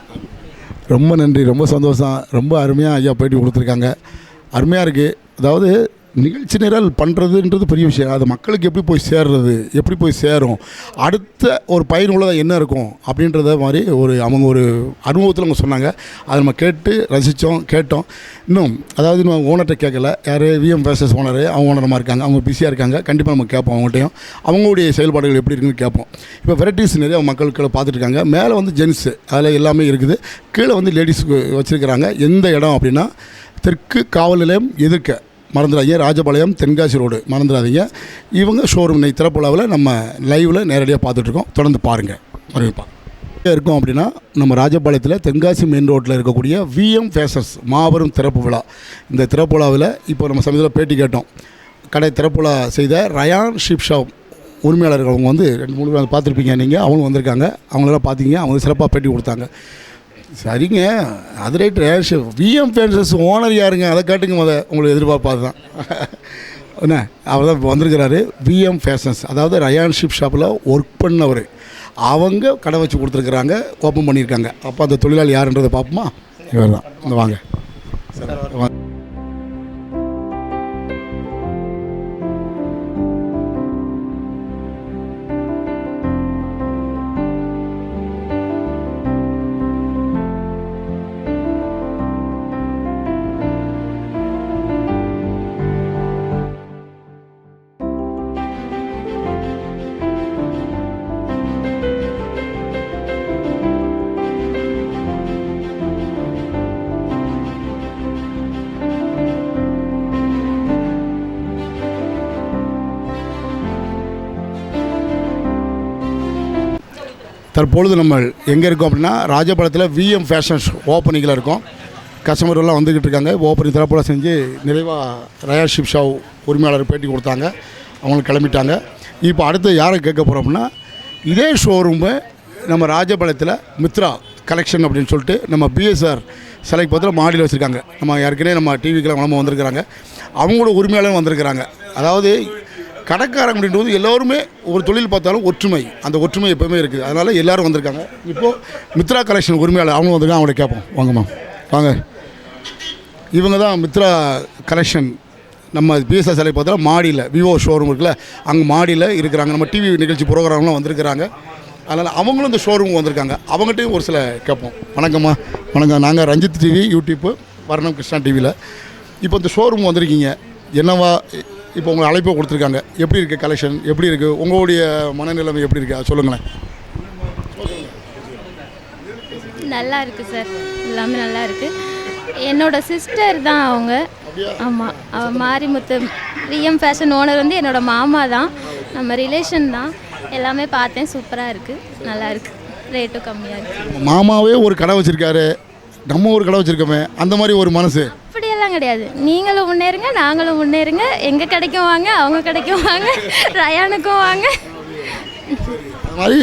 ரொம்ப நன்றி, ரொம்ப சந்தோஷம். ரொம்ப அருமையாக ஐயா பேட்டி கொடுத்துருக்காங்க. அருமையாக இருக்குது. அதாவது நிகழ்ச்சி நிரல் பண்ணுறதுன்றது பெரிய விஷயம். அது மக்களுக்கு எப்படி போய் சேர்றது, எப்படி போய் சேரும், அடுத்த ஒரு பயனுள்ளதாக என்ன இருக்கும் அப்படின்றத மாதிரி அவங்க ஒரு அனுபவத்தில் அவங்க சொன்னாங்க. அதை நம்ம கேட்டு ரசித்தோம், கேட்டோம். இன்னும் அதாவது நம்ம ஓனர்கிட்ட கேட்கல, யார் விஎம் ஃபேஷன்ஸ் ஓனர், அவங்க ஓனரமாக இருக்காங்க, அவங்க பிஸியாக இருக்காங்க. கண்டிப்பாக நம்ம கேட்போம் அவங்கள்ட்டையும், அவங்களுடைய செயல்பாடுகள் எப்படி இருக்குன்னு கேட்போம். இப்போ வெரைட்டிஸ் நிறைய மக்களுக்கு பார்த்துட்ருக்காங்க. மேலே வந்து ஜென்ஸு அதில் எல்லாமே இருக்குது, கீழே வந்து லேடிஸுக்கு வச்சுருக்கிறாங்க. எந்த இடம் அப்படின்னா தெற்கு காவல் நிலையம் எதிர்க்க மறந்துடாதீங்க, ராஜபாளையம் தென்காசி ரோடு மறந்துடாதீங்க. இவங்க ஷோரூம் திறப்புலாவில் நம்ம லைவில் நேரடியாக பார்த்துட்ருக்கோம். தொடர்ந்து பாருங்கள். இருக்கோம் அப்படின்னா நம்ம ராஜபாளையத்தில் தென்காசி மெயின் ரோட்டில் இருக்கக்கூடிய விஎம் ஃபேஷன்ஸ் மாபெரும் திறப்பு விழா. இந்த திறப்பு விழாவில் இப்போ நம்ம சமயத்தில் பேட்டி கேட்டோம். கடை திறப்பு விழா செய்த ரயான் ஷிப் ஷாப் உரிமையாளர்கள் அவங்க வந்து 2-3 பேர் பார்த்துருப்பீங்க நீங்கள். அவங்க வந்திருக்காங்க, அவங்களெல்லாம் பார்த்தீங்க. அவங்க சிறப்பாக பேட்டி கொடுத்தாங்க. சரிங்க, அது ரைட்டு. விஎம் ஃபேஷன்ஸ் ஓனர் யாருங்க, அதை காட்டுங்க. உங்களுக்கு எதிர்பார்ப்பாது தான் என்ன, அவர் தான் இப்போ வந்திருக்கிறாரு. விஎம் ஃபேஷன்ஸ், அதாவது ரயான் ஷிப் ஷாப்பில் ஒர்க் பண்ணவர். அவங்க கடை வச்சு கொடுத்துருக்குறாங்க, ஓப்பன் பண்ணியிருக்காங்க. அப்போ அந்த தொழிலாளி யாருன்றதை பார்ப்போமா? இவர் தான். இந்த வாங்க சார். தற்பொழுது நம்ம எங்கே இருக்கோம் அப்படின்னா ராஜபாளையத்தில் விஎம் ஃபேஷன்ஸ் ஓப்பனிங்கில் இருக்கோம். கஸ்டமர் எல்லாம் வந்துக்கிட்டு இருக்காங்க. ஓப்பனிங் திறப்போல செஞ்சு நிறைவாக ரயா ஷிப் ஷாவ் உரிமையாளர் பேட்டி கொடுத்தாங்க. அவங்களுக்கு கிளம்பிட்டாங்க. இப்போ அடுத்து யாரை கேட்க போகிறோம் அப்படின்னா, இதே ஷோரூமு நம்ம ராஜபாளையத்தில் மித்ரா கலெக்ஷன் அப்படின்னு சொல்லிட்டு நம்ம பிஎஸ்ஆர் சிலைக்கு பக்கத்தில் மாடியில் வச்சுருக்காங்க. நம்ம ஏற்கனவே நம்ம டிவிக்கெலாம் நம்ம வந்திருக்கிறாங்க. அவங்களோட உரிமையாளரும் வந்திருக்கிறாங்க. அதாவது கடைக்காரங்க அப்படின்றது எல்லோருமே ஒரு தொழில் பார்த்தாலும் ஒற்றுமை, அந்த ஒற்றுமை எப்போவுமே இருக்குது. அதனால் எல்லோரும் வந்திருக்காங்க. இப்போது மித்ரா கலெக்ஷன் உரிமையாளர் அவங்க வந்திருக்காங்க. அவங்கள கேட்போம். வாங்கம்மா வாங்க. இவங்க தான் மித்ரா கலெக்ஷன் நம்ம பிஎஸ்ஆர் சிலை பார்த்தா மாடியில் விவோ ஷோரூம் இருக்குல்ல, அங்கே மாடியில் இருக்கிறாங்க. நம்ம டிவி நிகழ்ச்சி ப்ரோக்ராம்லாம் வந்திருக்கிறாங்க. அதனால் அவங்களும் இந்த ஷோரூமுக்கு வந்திருக்காங்க. அவங்ககிட்டையும் ஒரு சில கேட்போம். வணக்கம்மா. வணக்கம். நாங்கள் ரஞ்சித் டிவி யூடியூப்பு வர்ணம் கிருஷ்ணா டிவியில். இப்போ இந்த ஷோரூம் வந்திருக்கீங்க, என்னவா இப்போ உங்களை அழைப்பை கொடுத்துருக்காங்க. எப்படி இருக்குது கலெக்ஷன், எப்படி இருக்குது, உங்களுடைய மனநிலைமை எப்படி இருக்குது, அதை சொல்லுங்களேன். நல்லா இருக்குது சார், எல்லாமே நல்லா இருக்குது. என்னோட சிஸ்டர் தான் அவங்க. ஆமாம், அவள் மாரிமுத்து விஎம் ஃபேஷன் ஓனர் வந்து என்னோட மாமா தான், நம்ம ரிலேஷன் தான். எல்லாமே பார்த்தேன், சூப்பராக இருக்குது, நல்லா இருக்குது, ரேட்டும் கம்மியாக இருக்குது. மாமாவே ஒரு கடை வச்சுருக்காரு, நம்ம ஒரு கடை வச்சுருக்கோமே, அந்த மாதிரி ஒரு மனசு அப்படியெல்லாம் கிடையாது. நீங்களும் முன்னேறுங்க, நாங்களும் முன்னேறுங்க. எங்கள் கடைக்கும் வாங்க, அவங்க கடைக்கும் வாங்க, ரயானுக்கும் வாங்க. அது மாதிரி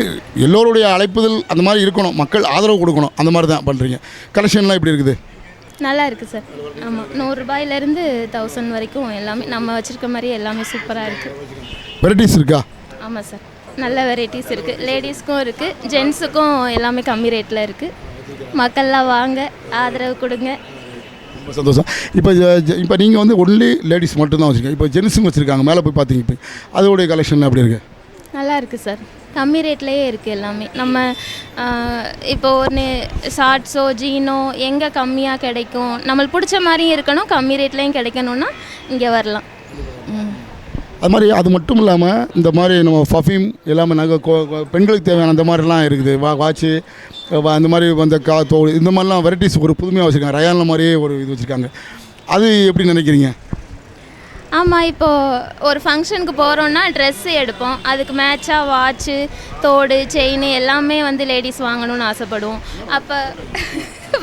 எல்லோருடைய அழைப்புதல் அந்த மாதிரி இருக்கணும், மக்கள் ஆதரவு கொடுக்கணும், அந்த மாதிரி தான் பண்ணுறீங்க. கலெக்ஷன்லாம் எப்படி இருக்குது? நல்லா இருக்குது சார். ஆமாம், 100 ரூபாயிலேருந்து 1000 வரைக்கும் எல்லாமே நம்ம வச்சுருக்க மாதிரி எல்லாமே சூப்பராக இருக்குது. வெரைட்டிஸ் இருக்கா? ஆமாம் சார், நல்ல வெரைட்டிஸ் இருக்குது. லேடிஸ்க்கும் இருக்குது, ஜென்ஸுக்கும் எல்லாமே கம்மி ரேட்டில் இருக்குது. மக்கள்லாம் வாங்க, ஆதரவு கொடுங்க. ரொம்ப சந்தோஷம். இப்போ நீங்கள் வந்து ஒன்லி லேடிஸ் மட்டும்தான் வச்சுருக்கீங்க. இப்போ ஜென்ஸும் வச்சுருக்காங்க, மேலே போய் பார்த்தீங்க. இப்போ அதோடைய கலெக்ஷன் எப்படி இருக்குது? நல்லா இருக்குது சார், கம்மி ரேட்லேயே இருக்குது எல்லாமே. நம்ம இப்போ ஒன்று ஷார்ட்ஸோ ஜீனோ எங்கே கம்மியாக கிடைக்கும், நம்மளுக்கு பிடிச்ச மாதிரியும் இருக்கணும், கம்மி ரேட்லேயும் கிடைக்கணுன்னா இங்கே வரலாம். அது மாதிரி அது மட்டும் இல்லாமல் இந்த மாதிரி நம்ம பர்ஃப்யூம் எல்லாமே நகை பெண்களுக்கு தேவையான அந்த மாதிரிலாம் இருக்குது. வாட்சு அந்த மாதிரி அந்த தோல் இந்த மாதிரிலாம் வெரைட்டிஸ் ஒரு புதுமையாக வச்சுருக்காங்க. ரயானில் மாதிரியே ஒரு இது வச்சுருக்காங்க. அது எப்படி நினைக்கிறீங்க? ஆமாம், இப்போது ஒரு ஃபங்க்ஷனுக்கு போகிறோன்னா ட்ரெஸ்ஸு எடுப்போம், அதுக்கு மேட்சாக வாட்சு, தோடு, செயின் எல்லாமே வந்து லேடிஸ் வாங்கணும்னு ஆசைப்படுவோம். அப்போ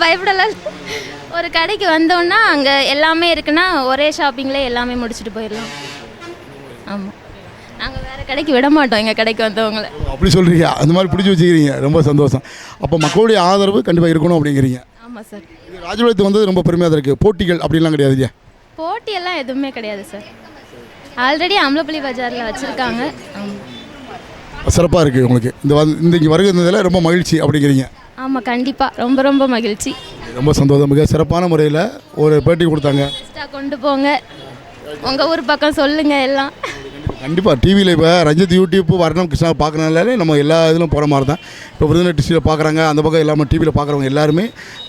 பயப்படலாம். ஒரு கடைக்கு வந்தோன்னா அங்கே எல்லாமே இருக்குன்னா ஒரே ஷாப்பிங்கில் எல்லாமே முடிச்சுட்டு போயிடலாம். ஆமாம், நாங்கள் வேறு கடைக்கு விட மாட்டோம் எங்கள் கடைக்கு வந்தவங்கள. அப்படி சொல்கிறீங்க, அந்த மாதிரி பிடிச்சி வச்சுக்கிறீங்க, ரொம்ப சந்தோஷம். அப்போ மக்களுடைய ஆதரவு கண்டிப்பாக இருக்கணும் அப்படிங்கிறீங்க. ஆமாம் சார். ராஜபாளையத்துக்கு வந்தது ரொம்ப பெருமையாக தான் இருக்குது. போட்டிகள் அப்படிலாம் கிடையாது இல்லையா? போட்டியெல்லாம் எதுவுமே கிடையாது சார். ஆல்ரெடி அம்பலப்பள்ளி பஜாரில் வச்சுருக்காங்க. சிறப்பாக இருக்குது உங்களுக்கு. இங்கே வருகிறதுல ரொம்ப மகிழ்ச்சி அப்படிங்கிறீங்க. ஆமாம், கண்டிப்பாக, ரொம்ப ரொம்ப மகிழ்ச்சி. ரொம்ப சந்தோஷம். மிக சிறப்பான முறையில் ஒரு பேட்டி கொடுத்தாங்க. கொண்டு போங்க, உங்கள் ஊர் பக்கம் சொல்லுங்கள் எல்லாம். கண்டிப்பாக டிவியில் இப்போ ரஞ்சித் யூடியூப் வர்ணம் கிருஷ்ணா பார்க்குறதுனால நம்ம எல்லா இதிலும் போகிற மாதிரி தான். இப்போ விருதுநகர் டிஸ்ட்ரிக்டில் பார்க்குறாங்க, அந்த பக்கம் எல்லாமே டிவியில் பார்க்குறவங்க எல்லாருமே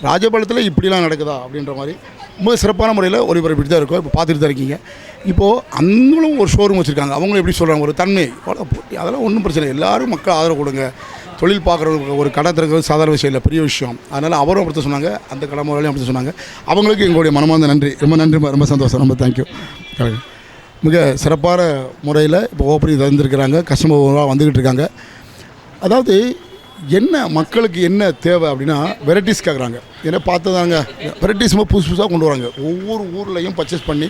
ராஜபாளையத்தில் இப்படிலாம் நடக்குதா அப்படின்ற மாதிரி ரொம்ப சிறப்பான முறையில் ஒளிபரப்பிட்டு தான் இருக்கும். இப்போ பார்த்துட்டு தான் இருக்கீங்க. இப்போது அவங்களும் ஒரு ஷோரூம் வச்சுருக்காங்க. அவங்களும் எப்படி சொல்கிறாங்க, ஒரு தன்மை போட்டி, அதெல்லாம் ஒன்றும் பிரச்சனை இல்லை. எல்லோரும் மக்கள் ஆதரவு கொடுங்க. தொழில் பார்க்குறவங்க ஒரு கடை திறக்கிறது சாதாரண விஷயம் இல்லை, பெரிய விஷயம். அதனால் அவரும் அப்படி சொன்னாங்க, அந்த கடை முறையிலையும் அப்படி சொன்னாங்க. அவங்களுக்கு எங்களுடைய மனமார்ந்த நன்றி, ரொம்ப நன்றி, ரொம்ப சந்தோஷம், ரொம்ப தேங்க்யூ. மிக சிறப்பான முறையில் இப்போ ஓப்பனிங் தந்துருக்கிறாங்க. கஸ்டமர் வந்துக்கிட்டு இருக்காங்க. அதாவது என்ன மக்களுக்கு என்ன தேவை அப்படின்னா வெரைட்டிஸ் கேட்குறாங்க. ஏன்னா பார்த்ததாங்க வெரைட்டிஸ் புதுசு புதுசாக கொண்டு வராங்க. ஒவ்வொரு ஊர்லேயும் பர்ச்சேஸ் பண்ணி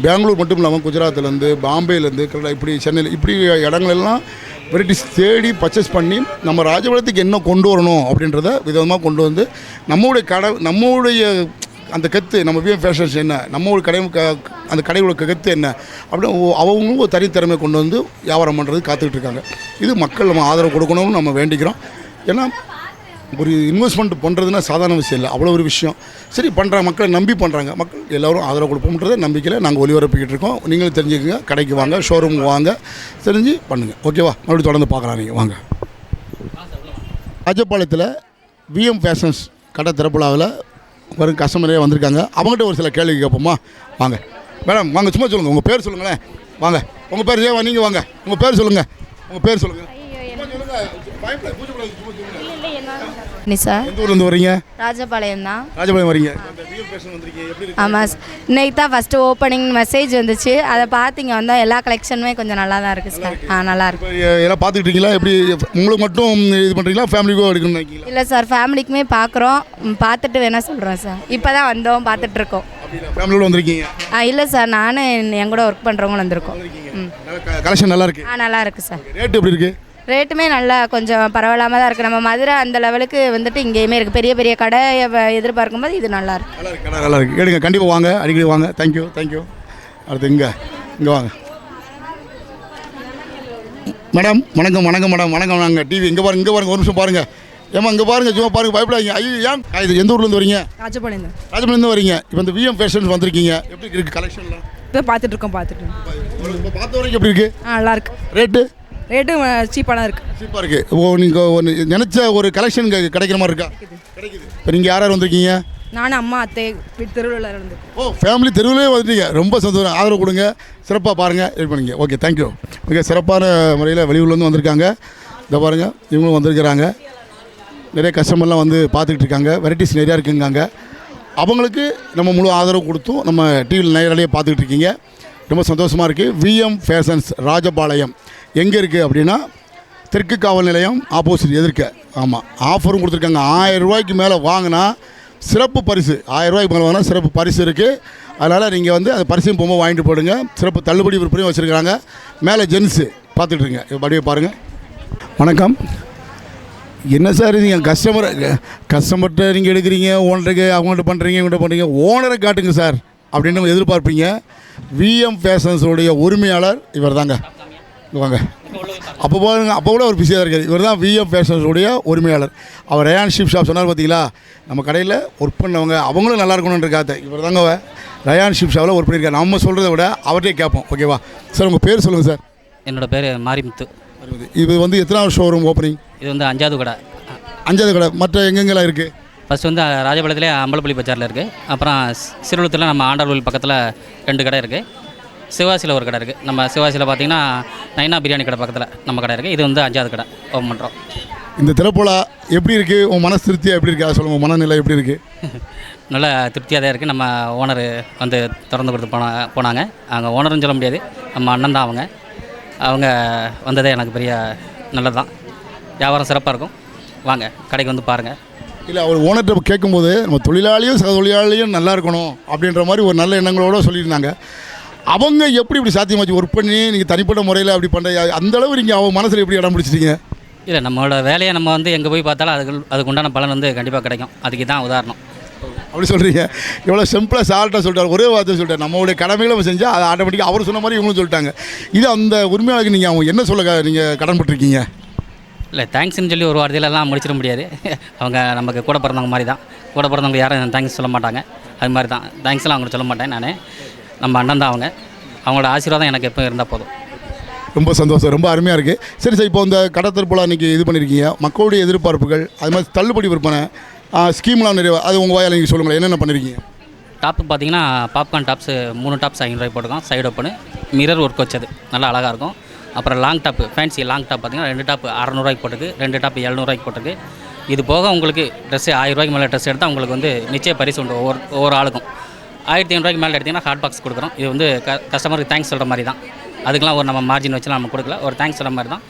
பெங்களூர் மட்டும் இல்லாமல் குஜராத்லேருந்து, பாம்பேலேருந்து, இப்படி சென்னையில் இப்படி இடங்களெல்லாம் வெரைட்டிஸ் தேடி பர்ச்சேஸ் பண்ணி நம்ம ராஜபாளையத்துக்கு என்ன கொண்டு வரணும் அப்படின்றத விதமாக கொண்டு வந்து நம்மளுடைய அந்த கெத்து, நம்ம விஎம் ஃபேஷன்ஸ் என்ன, நம்ம ஒரு கடை அந்த கடையோட கெத்து என்ன அப்படின்னு அவங்களும் ஒரு தனித்திறமை கொண்டு வந்து வியாபாரம் பண்ணுறது காத்துக்கிட்டு இருக்காங்க. இது மக்கள் நம்ம ஆதரவு கொடுக்கணும்னு நம்ம வேண்டிக்கிறோம். ஏன்னா ஒரு இன்வெஸ்ட்மெண்ட் பண்ணுறதுன்னா சாதாரண விஷயம் இல்லை, அவ்வளோ ஒரு விஷயம். சரி பண்ணுறாங்க, மக்களை நம்பி பண்ணுறாங்க, மக்கள் எல்லோரும் ஆதரவு கொடுப்போம்ன்றதை நம்பிக்கையில் நாங்கள் ஒளிபரப்பிக்கிட்டு இருக்கோம். நீங்களும் தெரிஞ்சுக்கோங்க, கடைக்கு வாங்க, ஷோரூமுக்கு வாங்க, தெரிஞ்சு பண்ணுங்கள். ஓகேவா? மறுபடியும் தொடர்ந்து பார்க்கலாம். நீங்கள் வாங்க. ராஜபாளையத்தில் விஎம் ஃபேஷன்ஸ் கடை திறப்புலாவில் வரும் கஸ்டமரே வந்திருக்காங்க. அவங்ககிட்ட ஒரு சில கேள்வி கேட்போமா? வாங்க மேடம், வாங்க, சும்மா சொல்லுங்கள், உங்கள் பேர் சொல்லுங்களேன். வாங்க, உங்கள் பேர் ஏன் நீங்கள் வாங்க, உங்கள் பேர் சொல்லுங்கள், உங்கள் பேர் சொல்லுங்கள். நிசா எந்த ஊர்லேருந்து வரீங்க? ராஜபாளையம் தான். ராஜபாளையம் வரீங்க. இந்த விஎம் ஃபேஷன் வந்திருக்கீங்க, எப்படி இருக்கு? ஆமாம், இன்னைக்கு தான் ஃபஸ்ட்டு ஓப்பனிங் மெசேஜ் வந்துச்சு. அதை பார்த்திங்க வந்தால் எல்லா கலெக்ஷனுமே கொஞ்சம் நல்லா தான் இருக்குது சார். நல்லா இருக்கு. இப்போ எல்லாம் பார்த்துக்கிட்டீங்களா? எப்படி உங்களுக்கு மட்டும் இது பண்ணுறீங்களா, ஃபேமிலிக்கோ எடுக்கணும்னு நினைக்கிறீங்களா? இல்லை சார், ஃபேமிலிக்குமே பார்க்குறோம், பார்த்துட்டு வேணால் சொல்கிறோம் சார். இப்போ தான் வந்தோம், பார்த்துட்ருக்கோம். ஃபேமிலியோட வந்திருக்கீங்க? இல்லை சார், நானும் என் கூட ஒர்க் பண்ணுறவங்களும் வந்திருக்கோம். கலெக்ஷன் நல்லா இருக்கு. நல்லா இருக்குது சார். ரேட் எப்படி இருக்குது? ரேட்டுமே நல்லா கொஞ்சம் பரவாயில்லாமல் தான் இருக்குது. நம்ம மதுரை அந்த லெவலுக்கு வந்துட்டு இங்கேயுமே இருக்குது. பெரிய பெரிய கடை எதிர்பார்க்கும் போது இது நல்லா இருக்கு. நல்லா இருக்கு, நல்லா இருக்கு. எடுங்க, கண்டிப்பாக வாங்க, அடிக்கடி வாங்க. Thank you, thank you. அடுத்து இங்கே வாங்க மேடம். வணக்கம் வணக்கம் மேடம். வணக்கம். நாங்கள் டிவி இங்கே பாருங்க, இங்கே பாருங்க, ஒரு நிமிஷம் பாருங்கள். ஏமா இங்கே பாருங்கள், சும்மா பாருங்கள், பயப்படாதீங்க. ஐயோ, ஏன் இது எந்த ஊர்லேருந்து வரீங்க? ராஜபாளையம் தான். ராஜபாளையம் வரீங்க. இப்போ இந்த விஎம் ஃபேஷன்ஸ் வந்திருக்கீங்க, எப்படி இருக்குது கலெக்ஷன்லாம்? இப்போ பார்த்துட்டு இருக்கோம். இப்போ பார்த்த வரைக்கும் எப்படி இருக்குது? நல்லா இருக்கு. ரேட்டு சீப்பாக தான் இருக்குது. சீப்பாக இருக்குது. ஓ, நீங்கள் ஒன்று நினச்ச ஒரு கலெக்ஷன் கிடைக்கிற மாதிரி இருக்கா? கிடைக்குது. இப்போ நீங்கள் யார் யார் வந்திருக்கீங்க? நானும் அம்மா அத்தை திருவிழா இருந்து. ஓ, ஃபேமிலி தெருவிலே வந்துட்டீங்க. ரொம்ப சந்தோஷம். ஆதரவு கொடுங்க, சிறப்பாக பாருங்கள், இது பண்ணுங்க. Okay, thank you. மிக சிறப்பான முறையில் வெளியூர்லேருந்து வந்திருக்காங்க. இதை பாருங்கள், இவங்களும் வந்திருக்கிறாங்க. நிறைய கஸ்டமர்லாம் வந்து பார்த்துக்கிட்டு இருக்காங்க. வெரைட்டிஸ் நிறையா இருக்குங்காங்க. அவங்களுக்கு நம்ம முழு ஆதரவு கொடுத்தும் நம்ம டிவியில் நேரடியாக பார்த்துக்கிட்டு இருக்கீங்க. ரொம்ப சந்தோஷமாக இருக்குது. விஎம் ஃபேஷன்ஸ் ராஜபாளையம் எங்கே இருக்குது அப்படின்னா தெற்கு காவல் நிலையம் ஆப்போசிட் எதிர்க்க. ஆமாம், ஆஃபரும் கொடுத்துருக்காங்க. 1000 ரூபாய்க்கு மேலே வாங்கினா சிறப்பு பரிசு. 1000 ரூபாய்க்கு மேலே வாங்கினா சிறப்பு பரிசு இருக்குது. அதனால் நீங்கள் வந்து அந்த பரிசையும் போகும்போது வாங்கிட்டு போடுங்க. சிறப்பு தள்ளுபடி விற்பனையும் வச்சுருக்காங்க. மேலே ஜென்ஸு பார்த்துட்டு இருங்க. அப்படியே பாருங்கள். வணக்கம். என்ன சார் நீங்கள் கஸ்டமர்கிட்ட நீங்கள் எடுக்கிறீங்க, ஓனருக்கு அவங்கள்ட்ட பண்ணுறீங்க, இவங்கள்ட்ட பண்ணுறீங்க, ஓனரை காட்டுங்க சார் அப்படின்னு நம்ம எதிர்பார்ப்பீங்க. விஎம் ஃபேஷன்ஸோடைய உரிமையாளர் இவர் தாங்க. வாங்க. அப்போ பாருங்க, அப்போ கூட ஒரு பிஸியாக இருக்காது. இவர் தான் விஎம் ஃபேஷன்ஸோடைய உரிமையாளர். அவர் ரயான் ஷிப் ஷாப் சொன்னார் பார்த்தீங்களா, நம்ம கடையில் ஒர்க் பண்ணவங்க அவங்களும் நல்லா இருக்கணுன்றக்காக இவர் தாங்க ரயான் ஷிப் ஷாப்பில் ஒர்க் பண்ணியிருக்காரு. நம்ம சொல்கிறத விட அவர்கிட்டே கேட்போம். ஓகேவா சார்? உங்கள் பேர் சொல்லுங்கள் சார். என்னோடய பேர் மாரிமுத்து. இது வந்து எத்தனாவது ஷோரூம் ஓப்பனிங்? இது வந்து 5வது கடை. 5வது கடை. மற்ற எங்கெங்கெல்லாம் இருக்குது? ஃபஸ்ட்டு வந்து ராஜபாளையத்துலேயே அம்பலப்பள்ளி பஜாரில் இருக்குது. அப்புறம் சிறுவலத்தில் நம்ம ஆண்டார்கோவில் பக்கத்தில் 2 கடை இருக்குது. சிவாசியில் ஒரு கடை இருக்குது. நம்ம சிவாசியில் பார்த்திங்கன்னா நைனா பிரியாணி கடை பக்கத்தில் நம்ம கடை இருக்குது. இது வந்து 5வது கடை ஓப்பன் பண்ணுறோம். இந்த திறப்போலா எப்படி இருக்குது? உன் மனசு திருப்தியாக எப்படி இருக்குது? அதை சொல்லுங்கள். மனநிலை எப்படி இருக்குது? நல்லா திருப்தியாக தான் இருக்குது. நம்ம ஓனர் வந்து திறந்து கொடுத்து போனாங்க. அவங்க ஓனர்னு சொல்ல முடியாது, நம்ம அண்ணன் தான். அவங்க வந்ததே எனக்கு பெரிய நல்லது தான். வியாபாரம் சிறப்பாக இருக்கும். வாங்க, கடைக்கு வந்து பாருங்கள். இல்லை, அவர் ஓனர்கிட்ட கேட்கும்போது நம்ம தொழிலாளியும் சக தொழிலாளியும் நல்லா இருக்கணும் அப்படின்ற மாதிரி ஒரு நல்ல எண்ணங்களோடு சொல்லியிருந்தாங்க. அவங்க எப்படி இப்படி சாத்தியமாச்சு ஒர்க் பண்ணி நீங்கள் தனிப்பட்ட முறையில் அப்படி பண்ணுற அந்தளவு நீங்கள் அவங்க மனசில் எப்படி இடம் பிடிச்சிட்டீங்க? இல்லை, நம்மளோட வேலையை நம்ம வந்து எங்கே போய் பார்த்தாலும் அதுக்கு உண்டான பலன் வந்து கண்டிப்பாக கிடைக்கும். அதுக்கு தான் உதாரணம். அப்படி சொல்கிறீங்க. எவ்வளோ சிம்பிளாக சால்ட்டாக சொல்லிட்டார். ஒரே வார்த்தை சொல்லிட்டார். நம்மளுடைய கடமைகளை நம்ம செஞ்சால் அது ஆட்டோமேட்டிக்காக அவர் சொன்ன மாதிரி இவங்களும் சொல்லிட்டாங்க. இது அந்த உரிமையாளருக்கு நீங்கள் அவங்க என்ன சொல்ல நீங்கள் கடன்பட்டுருக்கீங்க? இல்லை, தேங்க்ஸ்ன்னு சொல்லி ஒரு வார்த்தையிலலாம் முடிச்சிட முடியாது. அவங்க நமக்கு கூட பிறந்தவங்க மாதிரி தான். கூட பிறந்தவங்க யாரும் தேங்க்ஸ் சொல்ல மாட்டாங்க. அது மாதிரி தான். தேங்க்ஸ்லாம் அவங்களுக்கு சொல்ல மாட்டேன் நான். நம்ம அண்ணன் தான் அவங்களோட ஆசீர்வாதம் எனக்கு எப்போ இருந்தால் போதும். ரொம்ப சந்தோஷம். ரொம்ப அருமையாக இருக்குது. சரி சார், இப்போ இந்த கடத்தல் போல் அன்றைக்கி இது பண்ணியிருக்கீங்க. மக்களுடைய எதிர்பார்ப்புகள், அது மாதிரி தள்ளுபடி விற்பனை ஸ்கீம்லாம் நிறைய, அது உங்கள் வாயால் நீங்கள் சொல்லுங்களேன், என்னென்ன பண்ணியிருக்கீங்க? டாப்பு பார்த்தீங்கன்னா பாப்கார்ன் டாப்ஸு 3 டாப்ஸ் 500 ரூபாய் போட்டுருக்கோம். சைடு ஓப்பனு மிரர் ஒர்க் வச்சது நல்லா அழகாக இருக்கும். அப்புறம் long top, fancy long top பார்த்தீங்கன்னா 2 டாப்பு 600 ரூபாய்க்கு போட்டுருக்கு. 2 டாப்பு 700 ரூபாய்க்கு போட்டுருக்கு. இது போக உங்களுக்கு ட்ரெஸ்ஸு 1000 ரூபாய்க்கு மேலே ட்ரெஸ் எடுத்தால் உங்களுக்கு வந்து நிச்சய பரிசு உண்டு. ஒவ்வொரு ஆளுக்கும் 1500 ரூபாய்க்கு மேலே எடுத்திங்கன்னா ஹாட் பாக்ஸ் கொடுக்குறோம். இது வந்து கஸ்டமருக்கு தேங்க்ஸ் சொல்கிற மாதிரி தான். அதுக்கெலாம் ஒரு நம்ம மார்ஜின் வச்சுலாம் நம்ம கொடுக்கல. ஒரு தேங்க்ஸ் சொல்கிற மாதிரி தான்.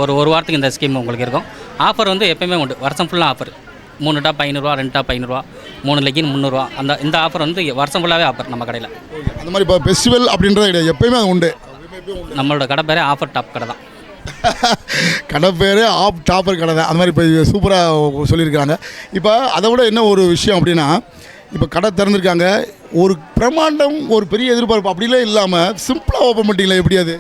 ஒரு வாரத்துக்கு இந்த ஸ்கீம் உங்களுக்கு இருக்கும். ஆஃபர் வந்து எப்போயுமே உண்டு. வருஷம் ஃபுல்லாக ஆஃபர். 3 டாப் 500 ரூபா, 2 டாப் 500 ரூபா, 3 லெகின் 300 ரூபா. இந்த ஆஃபர் வந்து வருஷம் ஃபுல்லாகவே ஆஃபர் நம்ம கடையில். அந்த மாதிரி இப்போ ஃபெஸ்டிவல் அப்படின்றது கிடையாது, எப்போயுமே அது உண்டு. நம்மளோட கடை பேரே ஆஃபர் டாப் கடை தான். கடை பேர் ஆப் டாப்பர் கடை தான். அந்த மாதிரி இப்போ சூப்பராக சொல்லியிருக்காங்க. இப்போ அதை விட என்ன ஒரு விஷயம் அப்படின்னா, இப்போ கடை திறந்துருக்காங்க, ஒரு பிரமாண்டம், ஒரு பெரிய எதிர்பார்ப்பு அப்படிலாம் இல்லாமல் சிம்பிளாக ஓப்பன் பண்ணிட்டீங்களா? எப்படி அது?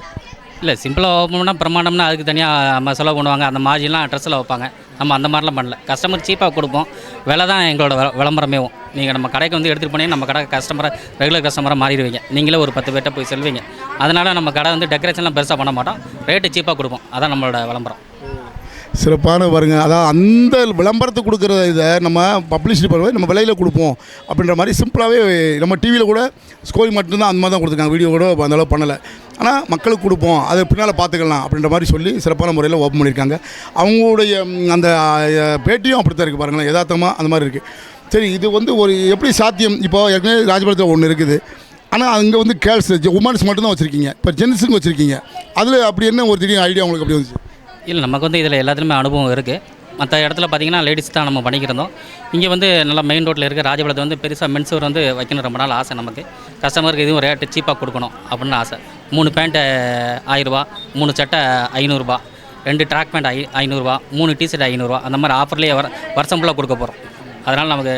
இல்லை, சிம்பிளாக ஓப்பன் பண்ணால் பிரமாண்டம்னா அதுக்கு தனியாக நம்ம செலவு பண்ணுவாங்க. அந்த மார்ஜின்லாம் ட்ரெஸ்ஸில் வைப்பாங்க. நம்ம அந்த மாதிரிலாம் பண்ணல. கஸ்டமர் சீப்பாக கொடுப்போம். விலை தான் எங்களோட விளம்பரமேவும். நீங்கள் நம்ம கடைக்கு வந்து எடுத்துகிட்டு போனீங்க, நம்ம கடை ரெகுலர் கஸ்டமராக மாறிடுவீங்க. நீங்களே ஒரு 10 பேர்ட்ட போய் செல்வீங்க. அதனால் நம்ம கடை வந்து டெக்கரேஷன்லாம் பெருசாக பண்ண மாட்டோம். ரேட்டு சீப்பாக கொடுப்போம். அதான் நம்மளோட விளம்பரம். சிறப்பான பாருங்க. அதான் அந்த விளம்பரத்தை கொடுக்குற இதை நம்ம பப்ளிசிட்டி பண்ணுவோம், நம்ம விலையில் கொடுப்போம் அப்படின்ற மாதிரி சிம்பிளாகவே நம்ம டிவியில் கூட ஸ்கோரி மட்டும்தான் அந்த மாதிரி தான் கொடுத்துருக்காங்க. வீடியோ கூட அந்தளவு பண்ணலை. ஆனால் மக்களுக்கு கொடுப்போம், அதை பின்னால் பார்த்துக்கலாம் அப்படின்ற மாதிரி சொல்லி சிறப்பான முறையில் ஓப்பன் பண்ணியிருக்காங்க. அவங்களுடைய அந்த பேட்டியும் அப்படி தான் இருக்குது பாருங்களேன், யதார்த்தமாக அந்த மாதிரி இருக்குது. சரி, இது வந்து ஒரு எப்படி சாத்தியம்? இப்போ ஏற்கனவே ராஜபாளையத்தில் ஒன்று இருக்குது, ஆனால் அங்கே வந்து கேர்ள்ஸ் உமன்ஸ் மட்டும்தான் வச்சுருக்கீங்க, இப்போ ஜென்ஸுங்க வச்சுருக்கீங்க. அதில் அப்படி என்ன ஒரு திடீர்னு ஐடியா உங்களுக்கு அப்படி வந்துச்சு? இல்லை, நமக்கு வந்து இதில் எல்லாத்துலேயுமே அனுபவம் இருக்குது. மற்ற இடத்துல பார்த்தீங்கன்னா லேடிஸ் தான் நம்ம பண்ணிக்கிறோம். இங்கே வந்து நல்லா மெயின் ரோட்டில் இருக்க ராஜபாளையத்தை வந்து பெருசாக மென்ஸூர் வந்து வைக்கணும் ரொம்ப நாள் ஆசை. நமக்கு கஸ்டமருக்கு எதுவும் ரேட்டு சீப்பாக கொடுக்கணும் அப்படின்னு ஆசை. 3 பேண்ட்டு 1000 ரூபா, 3 சட்டை 500 ரூபா, 2 ட்ராக் பேண்ட் 500 ரூபா, 3 டிஷர்ட் 500 ரூபா, அந்த மாதிரி ஆஃபர்லேயே வருஷம் ஃபுல்லாக கொடுக்க போகிறோம். அதனால் நமக்கு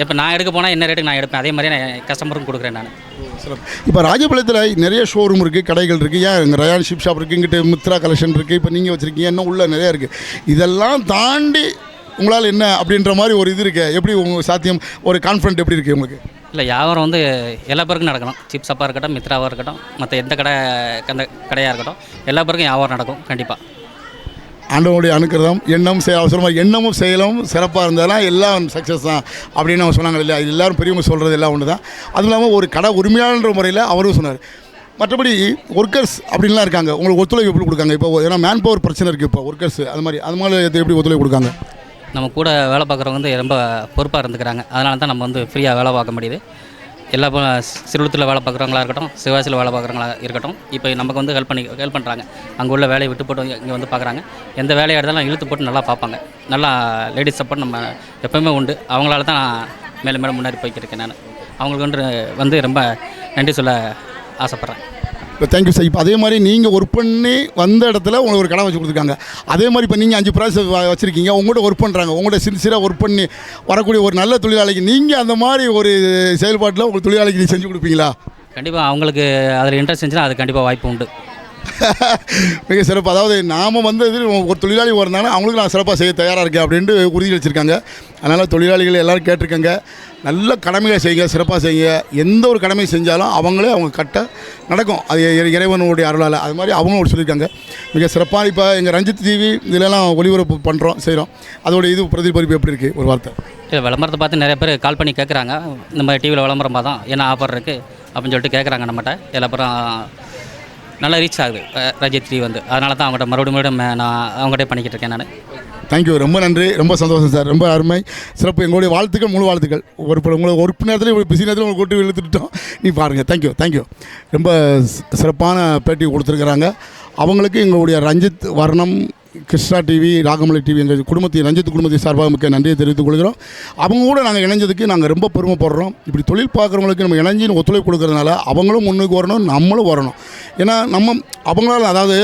இப்போ நான் எடுக்க போனால் என்ன ரேட்டுக்கு நான் எடுப்பேன், அதே மாதிரி நான் கஸ்டமருக்கும் கொடுக்குறேன் நான். இப்போ ராஜபாளையத்தில் நிறைய ஷோரூம் இருக்குது, கடைகள் இருக்குது, ஏன் இங்கே ரயான் ஷிப் ஷாப் இருக்குது, இங்கிட்ட மித்ரா கலெக்ஷன் இருக்குது, இப்போ நீங்கள் வச்சுருக்கீங்க, இன்னும் உள்ள நிறையா இருக்குது. இதெல்லாம் தாண்டி உங்களால் என்ன அப்படின்ற மாதிரி ஒரு இது இருக்குது, எப்படி உங்கள் சாத்தியம், ஒரு கான்ஃபிடென்ட் எப்படி இருக்குது உங்களுக்கு? இல்லை, வியாபாரம் வந்து எல்லா பேருக்கும் நடக்கணும். சிப் ஷாப்பாக இருக்கட்டும், மித்ராவாக இருக்கட்டும், மற்ற எந்த கடையாக இருக்கட்டும், எல்லா பேருக்கும் வியாபாரம் நடக்கும் கண்டிப்பாக. ஆண்டவனுடைய அனுக்கிரதம், எண்ணம் அவசரமாக எண்ணமும் செயலும் சிறப்பாக இருந்தாலும் எல்லாம் சக்ஸஸ் தான் அப்படின்னு அவங்க சொன்னாங்க இல்லையா? இது எல்லோரும் பெரியவங்க சொல்கிறது எல்லாம் ஒன்று தான். அதுவும் இல்லாமல் ஒரு கடை உரிமையாளன்ற முறையில் அவரும் சொன்னார். மற்றபடி ஒர்க்கர்ஸ் அப்படின்லாம் இருக்காங்க, உங்களுக்கு ஒத்துழைப்பு எப்படி கொடுக்காங்க? இப்போ ஏன்னா மேன் பவர் பிரச்சனை இருக்குது, இப்போ ஒர்க்கர்ஸ் அது மாதிரி எப்படி ஒத்துழைப்பு கொடுக்காங்க? நம்ம கூட வேலை பார்க்குறவங்க வந்து ரொம்ப பொறுப்பாக இருந்துக்கிறாங்க. அதனால தான் நம்ம வந்து ஃப்ரீயாக வேலை பார்க்க முடியுது. எல்லா சிறுவத்தில் வேலை பார்க்குறவங்களா இருக்கட்டும், சிவாசியில் வேலை பார்க்குறவங்களா இருக்கட்டும், இப்போ நமக்கு வந்து ஹெல்ப் பண்ணுறாங்க. அங்கே உள்ள வேலையை விட்டு போட்டு இங்கே வந்து பார்க்குறாங்க. எந்த வேலையாக இருந்தாலும் இழுத்து போட்டு நல்லா பார்ப்பாங்க. நல்லா லேடிஸ் சப்போர்ட் நம்ம எப்போவுமே உண்டு. அவங்களால தான் நான் மேலே முன்னாடி போய்க்கிருக்கேன். நான் அவங்களுக்கு வந்து ரொம்ப நன்றி சொல்ல ஆசைப்பட்றேன். இப்போ தேங்க்யூ சார். இப்போ அதே மாதிரி நீங்கள் ஒர்க் பண்ணி வந்த இடத்துல உங்களுக்கு ஒரு கடை வச்சு கொடுத்துருக்காங்க. அதே மாதிரி இப்போ நீங்கள் 5 ப்ராசஸ் வச்சுருக்கீங்க, உங்கள்கிட்ட ஒர்க் பண்ணுறாங்க, உங்கள்கிட்ட சின்சியராக ஒர்க் பண்ணி வரக்கூடிய ஒரு நல்ல தொழிலாளிக்கு நீங்கள் அந்த மாதிரி ஒரு செயல்பாட்டில் உங்கள் தொழிலாளிக்கு நீங்கள் செஞ்சு கொடுப்பீங்களா? கண்டிப்பாக அவங்களுக்கு அதில் இன்ட்ரெஸ்ட் இருந்துச்சுன்னா அது கண்டிப்பாக வாய்ப்பு உண்டு. மிக சிறப்பு. அதாவது நாம் வந்து இது ஒரு தொழிலாளி வரனால அவங்களுக்கு நான் சிறப்பாக செய்ய தயாராக இருக்கேன் அப்படின்ட்டு உறுதி வச்சுருக்காங்க. அதனால் தொழிலாளிகள் எல்லோரும் கேட்டிருக்காங்க, நல்ல கடமைகளை செய்யுங்க, சிறப்பாக செய்யுங்க. எந்த ஒரு கடமை செஞ்சாலும் அவங்களே அவங்க கட்ட நடக்கும், அது இறைவனுடைய அருளால். அது மாதிரி அவங்க ஒரு சொல்லியிருக்காங்க மிக சிறப்பாக. இப்போ எங்கள் ரஞ்சித் டிவி இதிலெல்லாம் ஒளிபரப்பு பண்ணுறோம், செய்கிறோம். அதோட இது பிரதிபலிப்பு எப்படி இருக்குது ஒரு வார்த்தை? இல்லை, விளம்பரத்தை பார்த்து நிறைய பேர் கால் பண்ணி கேட்குறாங்க, இந்த மாதிரி டிவியில் விளம்பரம் பார்த்தோம், என்ன ஆஃபர் இருக்குது அப்படின்னு சொல்லிட்டு கேட்குறாங்க நம்மகிட்ட. இதில் அப்புறம் நல்லா ரீச் ஆகுது ரஞ்சித் டிவி வந்து. அதனால தான் அவங்கள்ட்ட மறுபடியும் நான் அவங்ககிட்ட பண்ணிக்கிட்டு இருக்கேன் நான். தேங்க்யூ, ரொம்ப நன்றி, ரொம்ப சந்தோஷம் சார், ரொம்ப அருமை, சிறப்பு. எங்களுடைய வாழ்த்துக்கள், முழு வாழ்த்துக்கள். உங்களை ஒரு நேரத்தில் ஒரு பிஸி நேரத்தில் உங்களை கூட்டு இழுத்துட்டோம், நீ பாருங்கள். தேங்க்யூ. ரொம்ப சிறப்பான பேட்டி கொடுத்துருக்குறாங்க. அவங்களுக்கு எங்களுடைய ரஞ்சித் வர்ணம், கிருஷ்ணா டிவி, ராகமலை டிவி, எங்கள் ரஞ்சித் குடும்பத்தை சார்பாக மிக்க நன்றியை தெரிவித்துக் கொள்கிறோம். அவங்க கூட நாங்கள் இணைஞ்சதுக்கு நாங்கள் ரொம்ப பெருமைப்படுறோம். இப்படி தொழில் பார்க்குறவங்களுக்கு நம்ம இணைஞ்சின்னு ஒத்துழைப்பு கொடுக்கறதுனால அவங்களும் முன்னுக்கு வரணும், நம்மளும் வரணும். ஏன்னா அவங்களால, அதாவது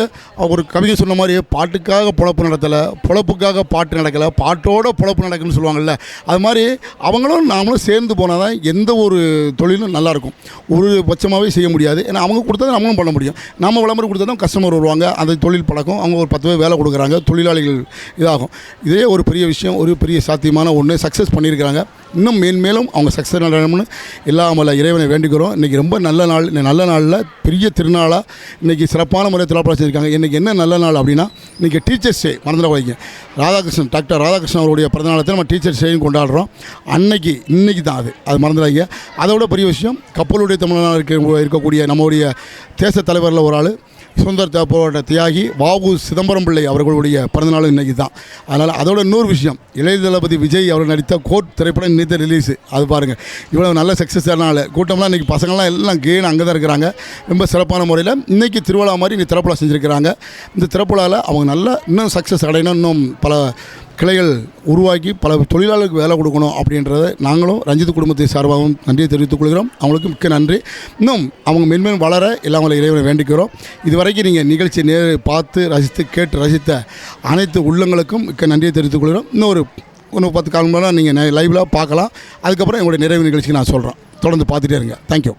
ஒரு கவிதை சொன்ன மாதிரி பாட்டுக்காக பொழப்பு நடத்தலை, பொழப்புக்காக பாட்டு நடக்கலை, பாட்டோட பொழப்பு நடக்குன்னு சொல்லுவாங்கள்ல, அது மாதிரி அவங்களும் நாமளும் சேர்ந்து போனால் தான் எந்த ஒரு தொழிலும் நல்லாயிருக்கும். ஒரு பட்சமாகவே செய்ய முடியாது. ஏன்னா அவங்க கொடுத்தா நம்மளும் பண்ண முடியும். நம்ம விளம்பரம் கொடுத்தா தான் கஸ்டமர் வருவாங்க, அந்த தொழில் பழக்கம், அவங்க ஒரு 10 பேர் வேலை கொடுக்குறாங்க, தொழிலாளிகள் இதாகும். இதே ஒரு பெரிய விஷயம், ஒரு பெரிய சாத்தியமான ஒன்று சக்ஸஸ் பண்ணியிருக்கிறாங்க. இன்னும் மேன்மேலும் அவங்க சக்ஸஸ் நடக்கணும்னு எல்லாமல்ல இறைவனை வேண்டிக்கிறோம். இன்றைக்கி ரொம்ப நல்ல நாள். இந்த நல்ல நாளில் பெரிய திருநாளாக இன்றைக்கி சிறப்பான முறையில் திரைப்படம் செஞ்சுருக்காங்க. இன்றைக்கி என்ன நல்ல நாள் அப்படின்னா, இன்றைக்கி டீச்சர்ஸ் டே மறந்துட வைங்க. டாக்டர் ராதாகிருஷ்ணன் அவருடைய பிறந்தநாளத்தை நம்ம டீச்சர்ஸ் டேயும் கொண்டாடுறோம். இன்றைக்கி தான் அது மறந்துடாங்க. அதோட பெரிய விஷயம், கப்பலுடைய தமிழனாக இருக்கக்கூடிய நம்முடைய தேச தலைவரில் ஒரு ஆள், சுதந்திர போராட்ட தியாகி வாவு சிதம்பரம் பிள்ளை அவர்களுடைய பிறந்தநாள் இன்றைக்கி தான். அதனால் அதோட இன்னொரு விஷயம், இளைய தளபதி விஜய் அவர் நடித்த கோட் திரைப்படம் இன்னைக்கு ரிலீஸு. அது பாருங்கள், இவ்வளோ நல்ல சக்ஸஸ் ஆனால கூட்டம்லாம் இன்றைக்கி பசங்கள்லாம் எல்லாம் அங்கே தான் இருக்கிறாங்க. ரொம்ப சிறப்பான முறையில் இன்றைக்கி திருவிழா மாதிரி இன்றைக்கி திரைப்படம் செஞ்சுருக்கிறாங்க. இந்த திரைப்படாவில் அவங்க நல்லா இன்னும் சக்ஸஸ் அடையணும், இன்னும் பல கிளைகள் உருவாக்கி பல தொழிலாளர்களுக்கு வேலை கொடுக்கணும் அப்படின்றத நாங்களும் ரஞ்சித் குடும்பத்தை சார்பாகவும் நன்றியை தெரிவித்துக் கொள்கிறோம். அவங்களுக்கு மிக்க நன்றி. இன்னும் அவங்க மென்மேலும் வளர எல்லாம் அவங்களை இறைவனை வேண்டிக்கிறோம். இதுவரைக்கும் நீங்கள் நிகழ்ச்சி பார்த்து கேட்டு ரசித்த அனைத்து உள்ளங்களுக்கும் மிக்க நன்றியை தெரிவித்துக் கொள்கிறோம். இன்னொரு 10 கால் மணி நேரம் நீங்கள் லைவில் பார்க்கலாம். அதுக்கப்புறம் எங்களுடைய நிறைவு நிகழ்ச்சிக்கு நான் சொல்கிறேன். தொடர்ந்து பார்த்துட்டே இருங்க. தேங்க்யூ.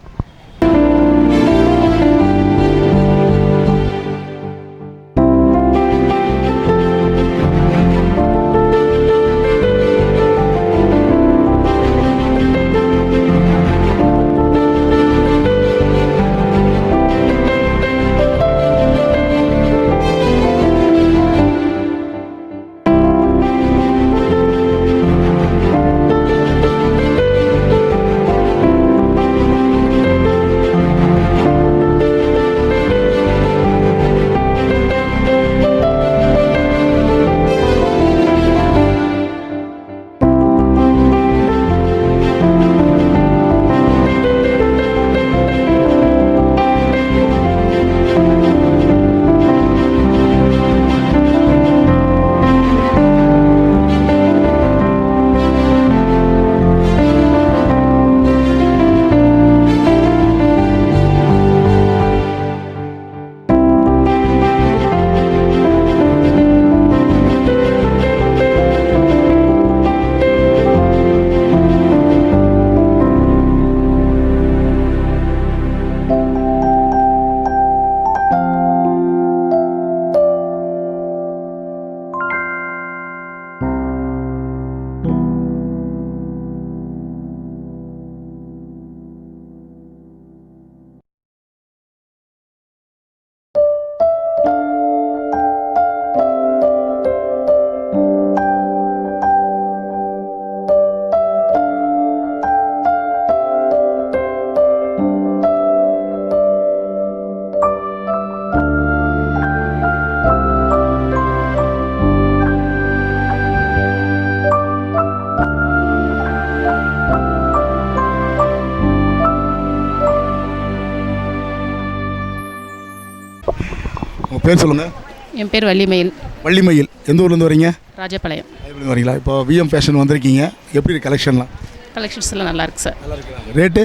உங்கள் பேர் சொல்லுங்கள். என் பேர் வள்ளிமயில். வள்ளிமயில். எந்த ஊர்லேருந்து வரீங்க? ராஜபாளையம். ராஜபாளையம் வரீங்களா? இப்போ விஎம் ஃபேஷன் வந்திருக்கீங்க, எப்படி இருக்குது கலெக்ஷன்லாம்? கலெக்ஷன்ஸ் எல்லாம் நல்லா இருக்குது சார். நல்லா இருக்கு. ரேட்டு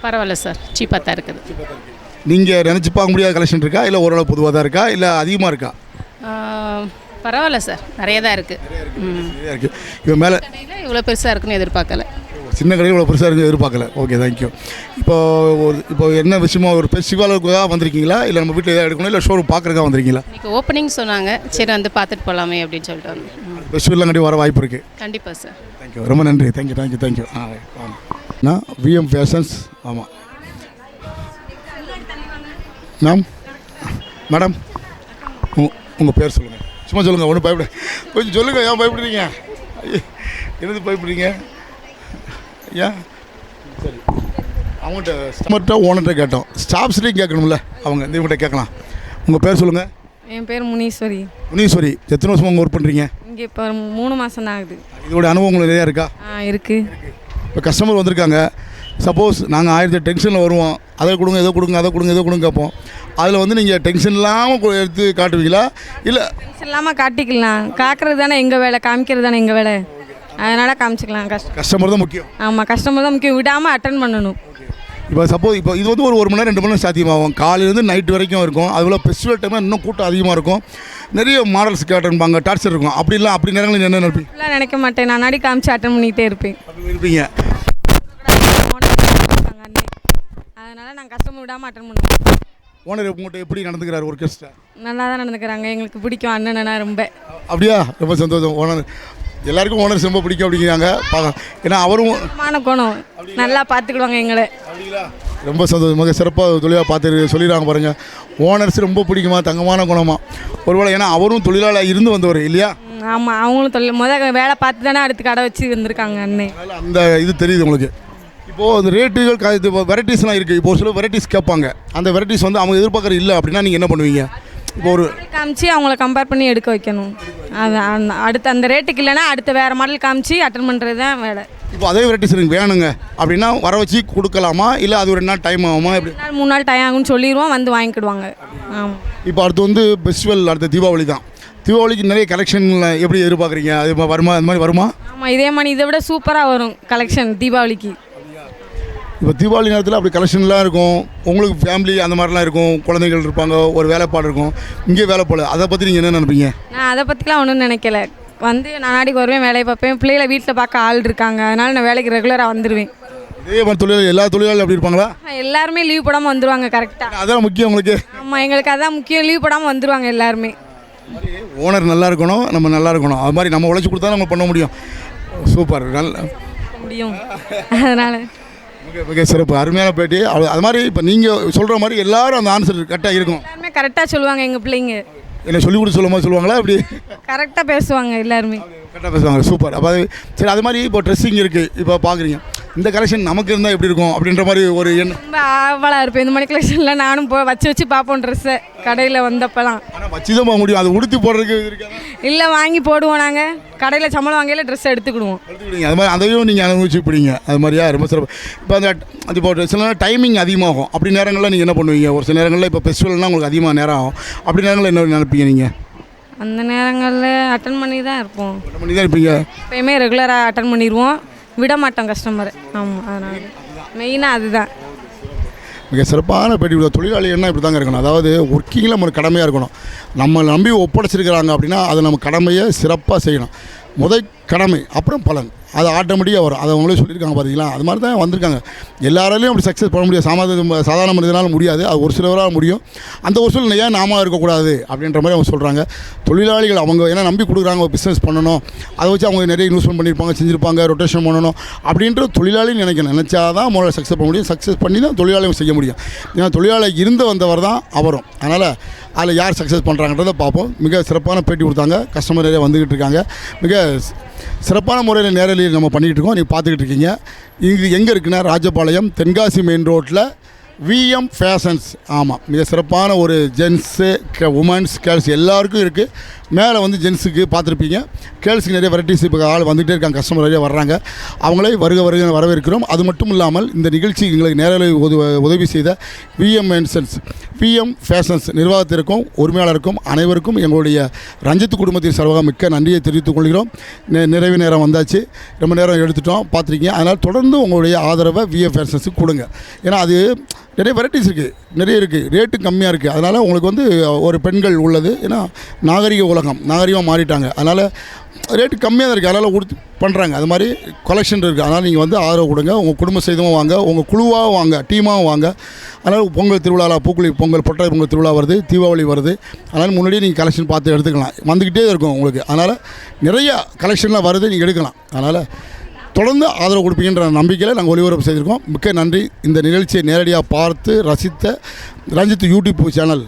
பரவாயில்ல சார், சீப்பாக தான் இருக்குது. நீங்கள் நினச்சி பார்க்க முடியாத கலெக்ஷன் இருக்கா, இல்லை ஓரளவு பொதுவாக தான் இருக்கா, இல்லை அதிகமாக இருக்கா? பரவாயில்ல சார், நிறைய தான் இருக்குது. நிறையா இருக்குது. இப்போ மேலே கடையில் இவ்வளோ பெருசாக இருக்குன்னு எதிர்பார்க்கல. சின்ன கடையில் இவ்வளோ பெருசாக இருந்து எதிர்பார்க்கல. Okay, thank you. இப்போ என்ன விஷயமா, ஒரு ஃபெஸ்டிவலுக்காக வந்திருக்கீங்களா, இல்லை நம்ம வீட்டில் எதாவது எடுக்கணும், இல்லை ஷோரூம் பார்க்குறதுக்காக வந்திருக்கீங்களா? இன்றைக்கி ஓப்பனிங் சொன்னாங்க, சரி வந்து பார்த்துட்டு போகலாமே அப்படின்னு சொல்லிட்டு வந்தோம். ஃபெஸ்டிவல்லாம் கண்டிப்பாக வர வாய்ப்பு இருக்குது. கண்டிப்பாக சார். தேங்க்யூ, ரொம்ப நன்றி. தேங்க்யூ. வாங்க. நான் விஎம் ஃபேஷன்ஸ். ஆமாம் மேடம், உங்கள் பேர் சொல்லுங்கள். சும்மா சொல்லுங்கள், ஒன்றும் பயப்பட கொஞ்சம் சொல்லுங்கள். ஏன் பயப்படுறீங்க? என்னது பயப்படுறீங்க? ஏன்? சரி, அவங்கள்ட்ட கஸ்டமர்கிட்ட ஓனர்கிட்ட கேட்டோம், ஸ்டாஃப்ஸ்லையும் கேட்கணும்ல, அவங்க இவங்ககிட்ட கேட்கலாம். உங்கள் பேர் சொல்லுங்கள். என் பேர் முனீஸ்வரி. முனீஸ்வரி. எத்தனை வருஷமாக உங்கள் ஒர்க் பண்ணுறீங்க? இங்கே இப்போ 3 மாதம் தான் ஆகுது. இதோட அனுபவம் உங்களுக்கு நிறையா இருக்கா? இருக்குது. இப்போ கஸ்டமர் வந்திருக்காங்க, சப்போஸ் நாங்கள் 1000 டென்ஷனில் வருவோம், அதை கொடுங்க இதை கொடுங்க கேட்போம். அதில் வந்து நீங்கள் டென்ஷன் இல்லாமல் எடுத்து காட்டுவீங்களா, இல்லை டென்ஷன் இல்லாமல் காட்டிக்கலாம். காக்கிறது தானே எங்கள் வேலை, காமிக்கிறது தானே எங்கள் வேலை, அதனால் காமிச்சிக்கலாம். கஸ்டமர் தான் முக்கியம். ஆமாம், கஸ்டமர் தான் முக்கியம், விடாமல் அட்டன் பண்ணணும். இப்போ சப்போஸ் இப்போ இது வந்து ஒரு மணி நேரம் 2 மணி நேரம் சாத்தியமாகும். காலையிலேருந்து நைட் வரைக்கும் இருக்கும். அதுபோல் ஃபெஸ்டிவல் டைமில் இன்னும் கூட்டம் அதிகமாக இருக்கும். நிறைய மாடல்ஸ் கேட்டுருப்பாங்க, டார்ச்சர் இருக்கும். அப்படி நேரங்களில் என்ன நினைப்பீங்க? ஃபுல்லாக நினைக்க மாட்டேன், நான் நாடி காமிச்சு அட்டன் பண்ணிகிட்டே இருப்பேன். அப்படி இருப்பீங்க. அதனால் நாங்கள் கஸ்டமர் விடாமல் அட்டன் பண்ணுவோம். ஓனர் உங்கள்கிட்ட எப்படி நடந்துக்கிறார்? ஒரு கெஸ்ட்டை நல்லா தான் நடந்துக்கிறாங்க, எங்களுக்கு பிடிக்கும் அண்ணனா ரொம்ப. அப்படியா? ரொம்ப சந்தோஷம். ஓனர் எல்லாருக்கும் ஓனர்ஸ் ரொம்ப பிடிக்கும் அப்படிங்கிறாங்க. ஏன்னா அவரும் குணம், நல்லா பார்த்துக்கிடுவாங்க எங்களை. ரொம்ப சந்தோஷமாக சிறப்பாக தொழிலாக பார்த்து சொல்லிடுறாங்க பாருங்கள். ஓனர்ஸ் ரொம்ப பிடிக்குமா, தங்கமான குணமா? ஒருவேளை ஏன்னா அவரும் தொழிலாளர் இருந்து வந்தவர் இல்லையா? ஆமாம், அவங்களும் வேலை பார்த்து தானே அடுத்து கடை வச்சு வந்திருக்காங்க அண்ணே. அந்த இது தெரியுது உங்களுக்கு. இப்போது அந்த ரேட்டுகள் வெரைட்டிஸ்லாம் இருக்குது. இப்போ ஒரு சில வெரைட்டிஸ் கேட்பாங்க, அந்த வெரைட்டிஸ் வந்து அவங்க எதிர்பார்க்குறது இல்லை அப்படின்னா நீங்கள் என்ன பண்ணுவீங்க? இப்போ ஒரு காமிச்சு அவங்கள கம்பேர் பண்ணி எடுக்க வைக்கணும். அது அடுத்த அந்த ரேட்டுக்கு இல்லைன்னா அடுத்த வேறு மாடல் காமிச்சு அட்டன் பண்ணுறது தான் வேலை. இப்போ அதே வெரைட்டிஸ் எனக்கு வேணுங்க அப்படின்னா வர வச்சு கொடுக்கலாமா, இல்லை அது ஒரு 2 நாள் டைம் ஆகுமா? எப்படி? 2 நாள் 3 நாள் டைம் ஆகும்னு சொல்லிடுவோம், வந்து வாங்கிக்கிடுவாங்க. ஆமாம். இப்போ அடுத்து வந்து ஃபெஸ்டிவல், அடுத்த தீபாவளி தான். தீபாவளிக்கு நிறைய கலெக்ஷனில் எப்படி எதிர்பார்க்குறீங்க? அது வருமா? அந்த மாதிரி வருமா? ஆமாம், இதே மாதிரி இதை விட சூப்பராக வரும் கலெக்ஷன் தீபாவளிக்கு. இப்போ தீபாவளி நேரத்தில் அப்படி கலெக்ஷன்லாம் இருக்கும். உங்களுக்கு ஃபேமிலி அந்த மாதிரிலாம் இருக்கும், குழந்தைகள் இருப்பாங்க, ஒரு வேலைப்பாடு இருக்கும். இங்கே வேலைப்பாடு, அதை பற்றி நீங்கள் என்ன நினைப்பீங்க? நான் அதை பற்றிலாம் ஒன்றும் நினைக்கல. வந்து நான் நாளைக்கு வருவேன், வேலையை பார்ப்பேன், பிள்ளைகளை வீட்டில் பார்க்க ஆள் இருக்காங்க, அதனால் நான் வேலைக்கு ரெகுலராக வந்துடுவேன். இதே மாதிரி தொழிலாளி எல்லா தொழிலாளரும் அப்படி இருப்பாங்களா? எல்லாருமே லீவ் போடாமல் வந்துடுவாங்க கரெக்டாக. அதான் முக்கியம் உங்களுக்கு. ஆமாம், எங்களுக்கு அதான் முக்கியம், லீவ் போடாமல் வந்துடுவாங்க எல்லாருமே. ஓனர் நல்லா இருக்கணும், நம்ம நல்லா இருக்கணும். அது மாதிரி நம்ம உழைச்சி கொடுத்தா நம்ம பண்ண முடியும். சூப்பர், நல்ல முடியும். அதனால் மிக சிறப்பு, அருமையான பேட்டி. அது மாதிரி இப்போ நீங்கள் சொல்கிற மாதிரி எல்லாரும் அந்த ஆன்சர் கரெக்டாக இருக்கும். எல்லாருமே கரெக்டாக சொல்லுவாங்க எங்கள் பிள்ளைங்க. என்ன சொல்லி கொடுத்து சொல்லுவாங்களா? அப்படி கரெக்டாக பேசுவாங்க எல்லாருமே. கரெக்டாக பேசுவாங்க. சூப்பர். அப்போ சரி, அது மாதிரி இப்போ ட்ரெஸ்ஸிங் இருக்குது. இப்போ பார்க்குறீங்க, இந்த கலெக்ஷன் நமக்கு இருந்தால் எப்படி இருக்கும் அப்படின்ற மாதிரி ஒரு எண்ணம். ரொம்ப ஆவலாக இருப்பேன் இந்த மாதிரி கலெக்ஷனில். நானும் வச்சு பார்ப்போம் ட்ரெஸ்ஸை கடையில் வந்தப்பெல்லாம். ஆனால் வச்சு தான் போக முடியும், அது உடுத்தி போடுறதுக்கு இருக்காங்க. இல்லை, வாங்கி போடுவோம். நாங்கள் கடையில் சம்பளம் வாங்கல ட்ரெஸ் எடுத்துக்கிடுவோம். அது மாதிரி அதையும் நீங்கள் அனுபவிச்சு பிடிங்க. அது மாதிரியா ரொம்ப சிறப்பு. இப்போ அந்த இப்போ சில நேரம் டைமிங் அதிகமாகும். அப்படி நேரங்களில் நீங்கள் என்ன பண்ணுவீங்க? ஒரு சில நேரங்களில் இப்போ ஃபெஸ்டிவல்னால் உங்களுக்கு அதிகமாக நேரம் ஆகும். அப்படி நேரங்களில் என்ன நினைப்பீங்க நீங்கள்? அந்த நேரங்களில் அட்டன் பண்ணி தான் இருப்போம். அட்டன் பண்ணி தான் இருப்பீங்க. எப்போயுமே ரெகுலராக அட்டன் பண்ணிடுவோம், விட மாட்டோம் கஸ்டமர். ஆமாம், அதனால் மெயினாக அதுதான். மிக சிறப்பான பேட்டி. தொழிலாளி என்ன இப்படி தாங்க இருக்கணும். அதாவது ஒர்க்கிங்கில் நம்ம கடமையாக இருக்கணும். நம்ம நம்பி ஒப்படைச்சிருக்கிறாங்க அப்படின்னா அதை நம்ம கடமையை சிறப்பாக செய்யணும். கடமை, அப்புறம் பலன். அது ஆட்டோமேட்டிக்காக வரும். அதை அவங்களே சொல்லியிருக்காங்க பார்த்தீங்களா? அது மாதிரி தான் வந்திருக்காங்க. எல்லாராலையும் அப்படி சக்ஸஸ் பண்ண முடியாது. சாதாரண மனிதனால் முடியாது, அது ஒரு சிலவராக முடியும். அந்த ஒரு சூழ்நிலை ஏன் நாம இருக்கக்கூடாது அப்படின்ற மாதிரி அவங்க சொல்கிறாங்க. தொழிலாளிகள் அவங்க ஏன்னா நம்பி கொடுக்குறாங்க, பிஸ்னஸ் பண்ணணும், அதை வச்சு அவங்க நிறைய இன்வெஸ்ட்மெண்ட் பண்ணியிருப்பாங்க, செஞ்சுருப்பாங்க, ரொட்டேஷன் பண்ணணும் அப்படின்ற தொழிலாளின்னு நினைச்சா தான் முதல்ல சக்ஸஸ் பண்ண முடியும். சக்ஸஸ் பண்ணி தான் தொழிலாளியும் செய்ய முடியும். ஏன்னா தொழிலாளி இருந்து வந்தவர் தான் அவரும். அதனால் அதில் யார் சக்ஸஸ் பண்ணுறாங்கன்றதை பார்ப்போம். மிக சிறப்பான பேட்டி கொடுத்தாங்க. கஸ்டமர் நிறைய வந்துக்கிட்டு இருக்காங்க. மிக சிறப்பான முறையில் நேரலையில் நம்ம பண்ணிக்கிட்டு இருக்கோம். நீங்கள் பார்த்துக்கிட்டு இருக்கீங்க. இது எங்கே இருக்குன்னா ராஜபாளையம் தென்காசி மெயின் ரோட்டில் விஎம் ஃபேஷன்ஸ். ஆமாம், மிக சிறப்பான ஒரு ஜென்ஸு உமன்ஸ் கேர்ள்ஸ் எல்லாருக்கும் இருக்குது. மேலே வந்து ஜென்ஸுக்கு பார்த்துருப்பீங்க, கேர்ள்ஸுக்கு நிறைய வெரைட்டிஸ் இப்போ ஆள் வந்துகிட்டே இருக்காங்க, கஸ்டமர் நிறைய வர்றாங்க. அவங்களே வருக வரவேற்கிறோம். அது மட்டும் இல்லாமல் இந்த நிகழ்ச்சி எங்களுக்கு நேரில் உதவி செய்த விஎம் ஃபேஷன்ஸ் நிர்வாகத்திற்கும் உரிமையாளருக்கும் அனைவருக்கும் எங்களுடைய ரஞ்சித் குடும்பத்தின் சார்பாக மிக்க நன்றியை தெரிவித்துக் கொள்கிறோம். நிறைவு நேரம் வந்தாச்சு, ரொம்ப நேரம் எடுத்துட்டோம் பார்த்துருக்கீங்க. அதனால் தொடர்ந்து உங்களுடைய ஆதரவை விஎம் ஃபேஷன்ஸுக்கு கொடுங்க. ஏன்னா அது நிறைய வெரைட்டிஸ் இருக்குது, நிறைய இருக்குது, ரேட்டு கம்மியாக இருக்குது. அதனால் உங்களுக்கு வந்து ஒரு பெண்கள் உள்ளது, ஏன்னா நாகரிக உலகம் நாகரிகமாக மாறிட்டாங்க, அதனால் ரேட்டு கம்மியாக தான் இருக்குது, அதனால் கொடுத்து பண்ணுறாங்க. அது மாதிரி கலெக்ஷன் இருக்குது. அதனால் நீங்கள் வந்து ஆதரவு கொடுங்க. உங்கள் குடும்ப செய்தமாக வாங்க, உங்கள் குழுவாக வாங்க, டீமாக வாங்க. அதனால் பொங்கல் திருவிழாவில் பூக்குழி பொங்கல், பொட்டை பொங்கல் திருவிழா வருது, தீபாவளி வருது. அதனால் முன்னாடியே நீங்கள் கலெக்ஷன் பார்த்து எடுத்துக்கலாம், வந்துக்கிட்டே இருக்கும் உங்களுக்கு. அதனால் நிறைய கலெக்ஷன்லாம் வருது, நீங்கள் எடுக்கலாம். அதனால் தொடர்ந்து ஆதரவு கொடுப்பீங்கன்ற நம்பிக்கையில் நாங்கள் ஒளிபரப்பு செய்திருக்கோம். மிக்க நன்றி. இந்த நிகழ்ச்சியை நேரடியாக பார்த்து ரசித்த ரஞ்சித் யூடியூப் சேனல்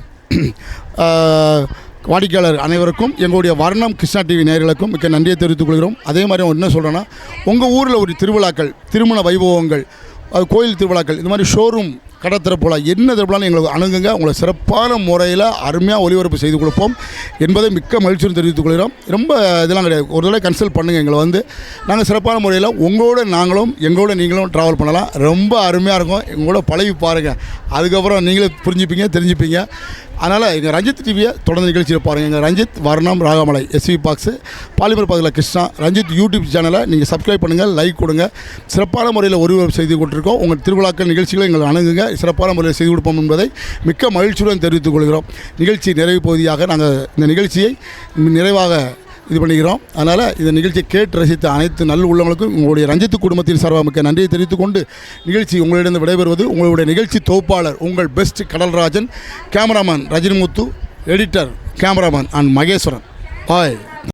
வாடிக்கையாளர் அனைவருக்கும், எங்களுடைய வர்ணம் கிருஷ்ணா டிவி நேயர்களுக்கும் மிக்க நன்றியை தெரிவித்துக் கொள்கிறோம். அதே மாதிரி என்ன சொல்கிறேன்னா, உங்கள் ஊரில் ஒரு திருவிழாக்கள், திருமண வைபவங்கள், கோயில் திருவிழாக்கள், இந்த மாதிரி ஷோரூம் கடை திறப்புலா என்ன திறப்புலான்னு எங்களுக்கு அணுகுங்க. உங்களை சிறப்பான முறையில் அருமையாக ஒளிபரப்பு செய்து கொடுப்போம் என்பதை மிக்க மகிழ்ச்சியும் தெரிவித்துக் கொள்கிறோம். ரொம்ப இதெல்லாம் கிடையாது, ஒரு தடவை கன்சல்ட் பண்ணுங்கள் எங்களை வந்து. நாங்கள் சிறப்பான முறையில் உங்களோட நாங்களும் எங்களோட நீங்களும் ட்ராவல் பண்ணலாம். ரொம்ப அருமையாக இருக்கும். எங்களோட பழகி பாருங்கள், அதுக்கப்புறம் நீங்களே புரிஞ்சுப்பீங்க, தெரிஞ்சுப்பீங்க. அதனால் எங்கள் ரஞ்சித் டிவியை தொடர்ந்து நிகழ்ச்சியை பாருங்கள். எங்கள் ரஞ்சித் வர்ணம் ராகமலை எஸ்வி பாக்ஸு பாலிமர் பகுதியில் கிருஷ்ணா ரஞ்சித் யூடியூப் சேனலை நீங்கள் சப்ஸ்கிரைப் பண்ணுங்கள், லைக் கொடுங்க. சிறப்பான முறையில் ஒளிபரப்பு செய்து கொண்டிருக்கோம். உங்கள் திருவிழாக்கள் நிகழ்ச்சிகளை எங்களை அணுகுங்க, சிறப்பான முறையில் செய்து கொடுப்போம் என்பதை மிக்க மகிழ்ச்சியுடன் தெரிவித்துக் கொள்கிறோம். நிகழ்ச்சி நிறைவு பகுதியாக நாங்கள் இந்த நிகழ்ச்சியை நிறைவாக இது பண்ணிக்கிறோம். அதனால் இந்த நிகழ்ச்சியை கேட்டு ரசித்த அனைத்து நல்ல உள்ளவங்களுக்கும் உங்களுடைய ரஞ்சித் குடும்பத்தின் சார்பாக மிக்க நன்றியை தெரிவித்துக் கொண்டு நிகழ்ச்சி உங்களிடம் விடைபெறுவது உங்களுடைய நிகழ்ச்சி தொகுப்பாளர் உங்கள் best Kadalrajan, cameraman Rajinimuthu, editor cameraman and Maheswaran. Bye.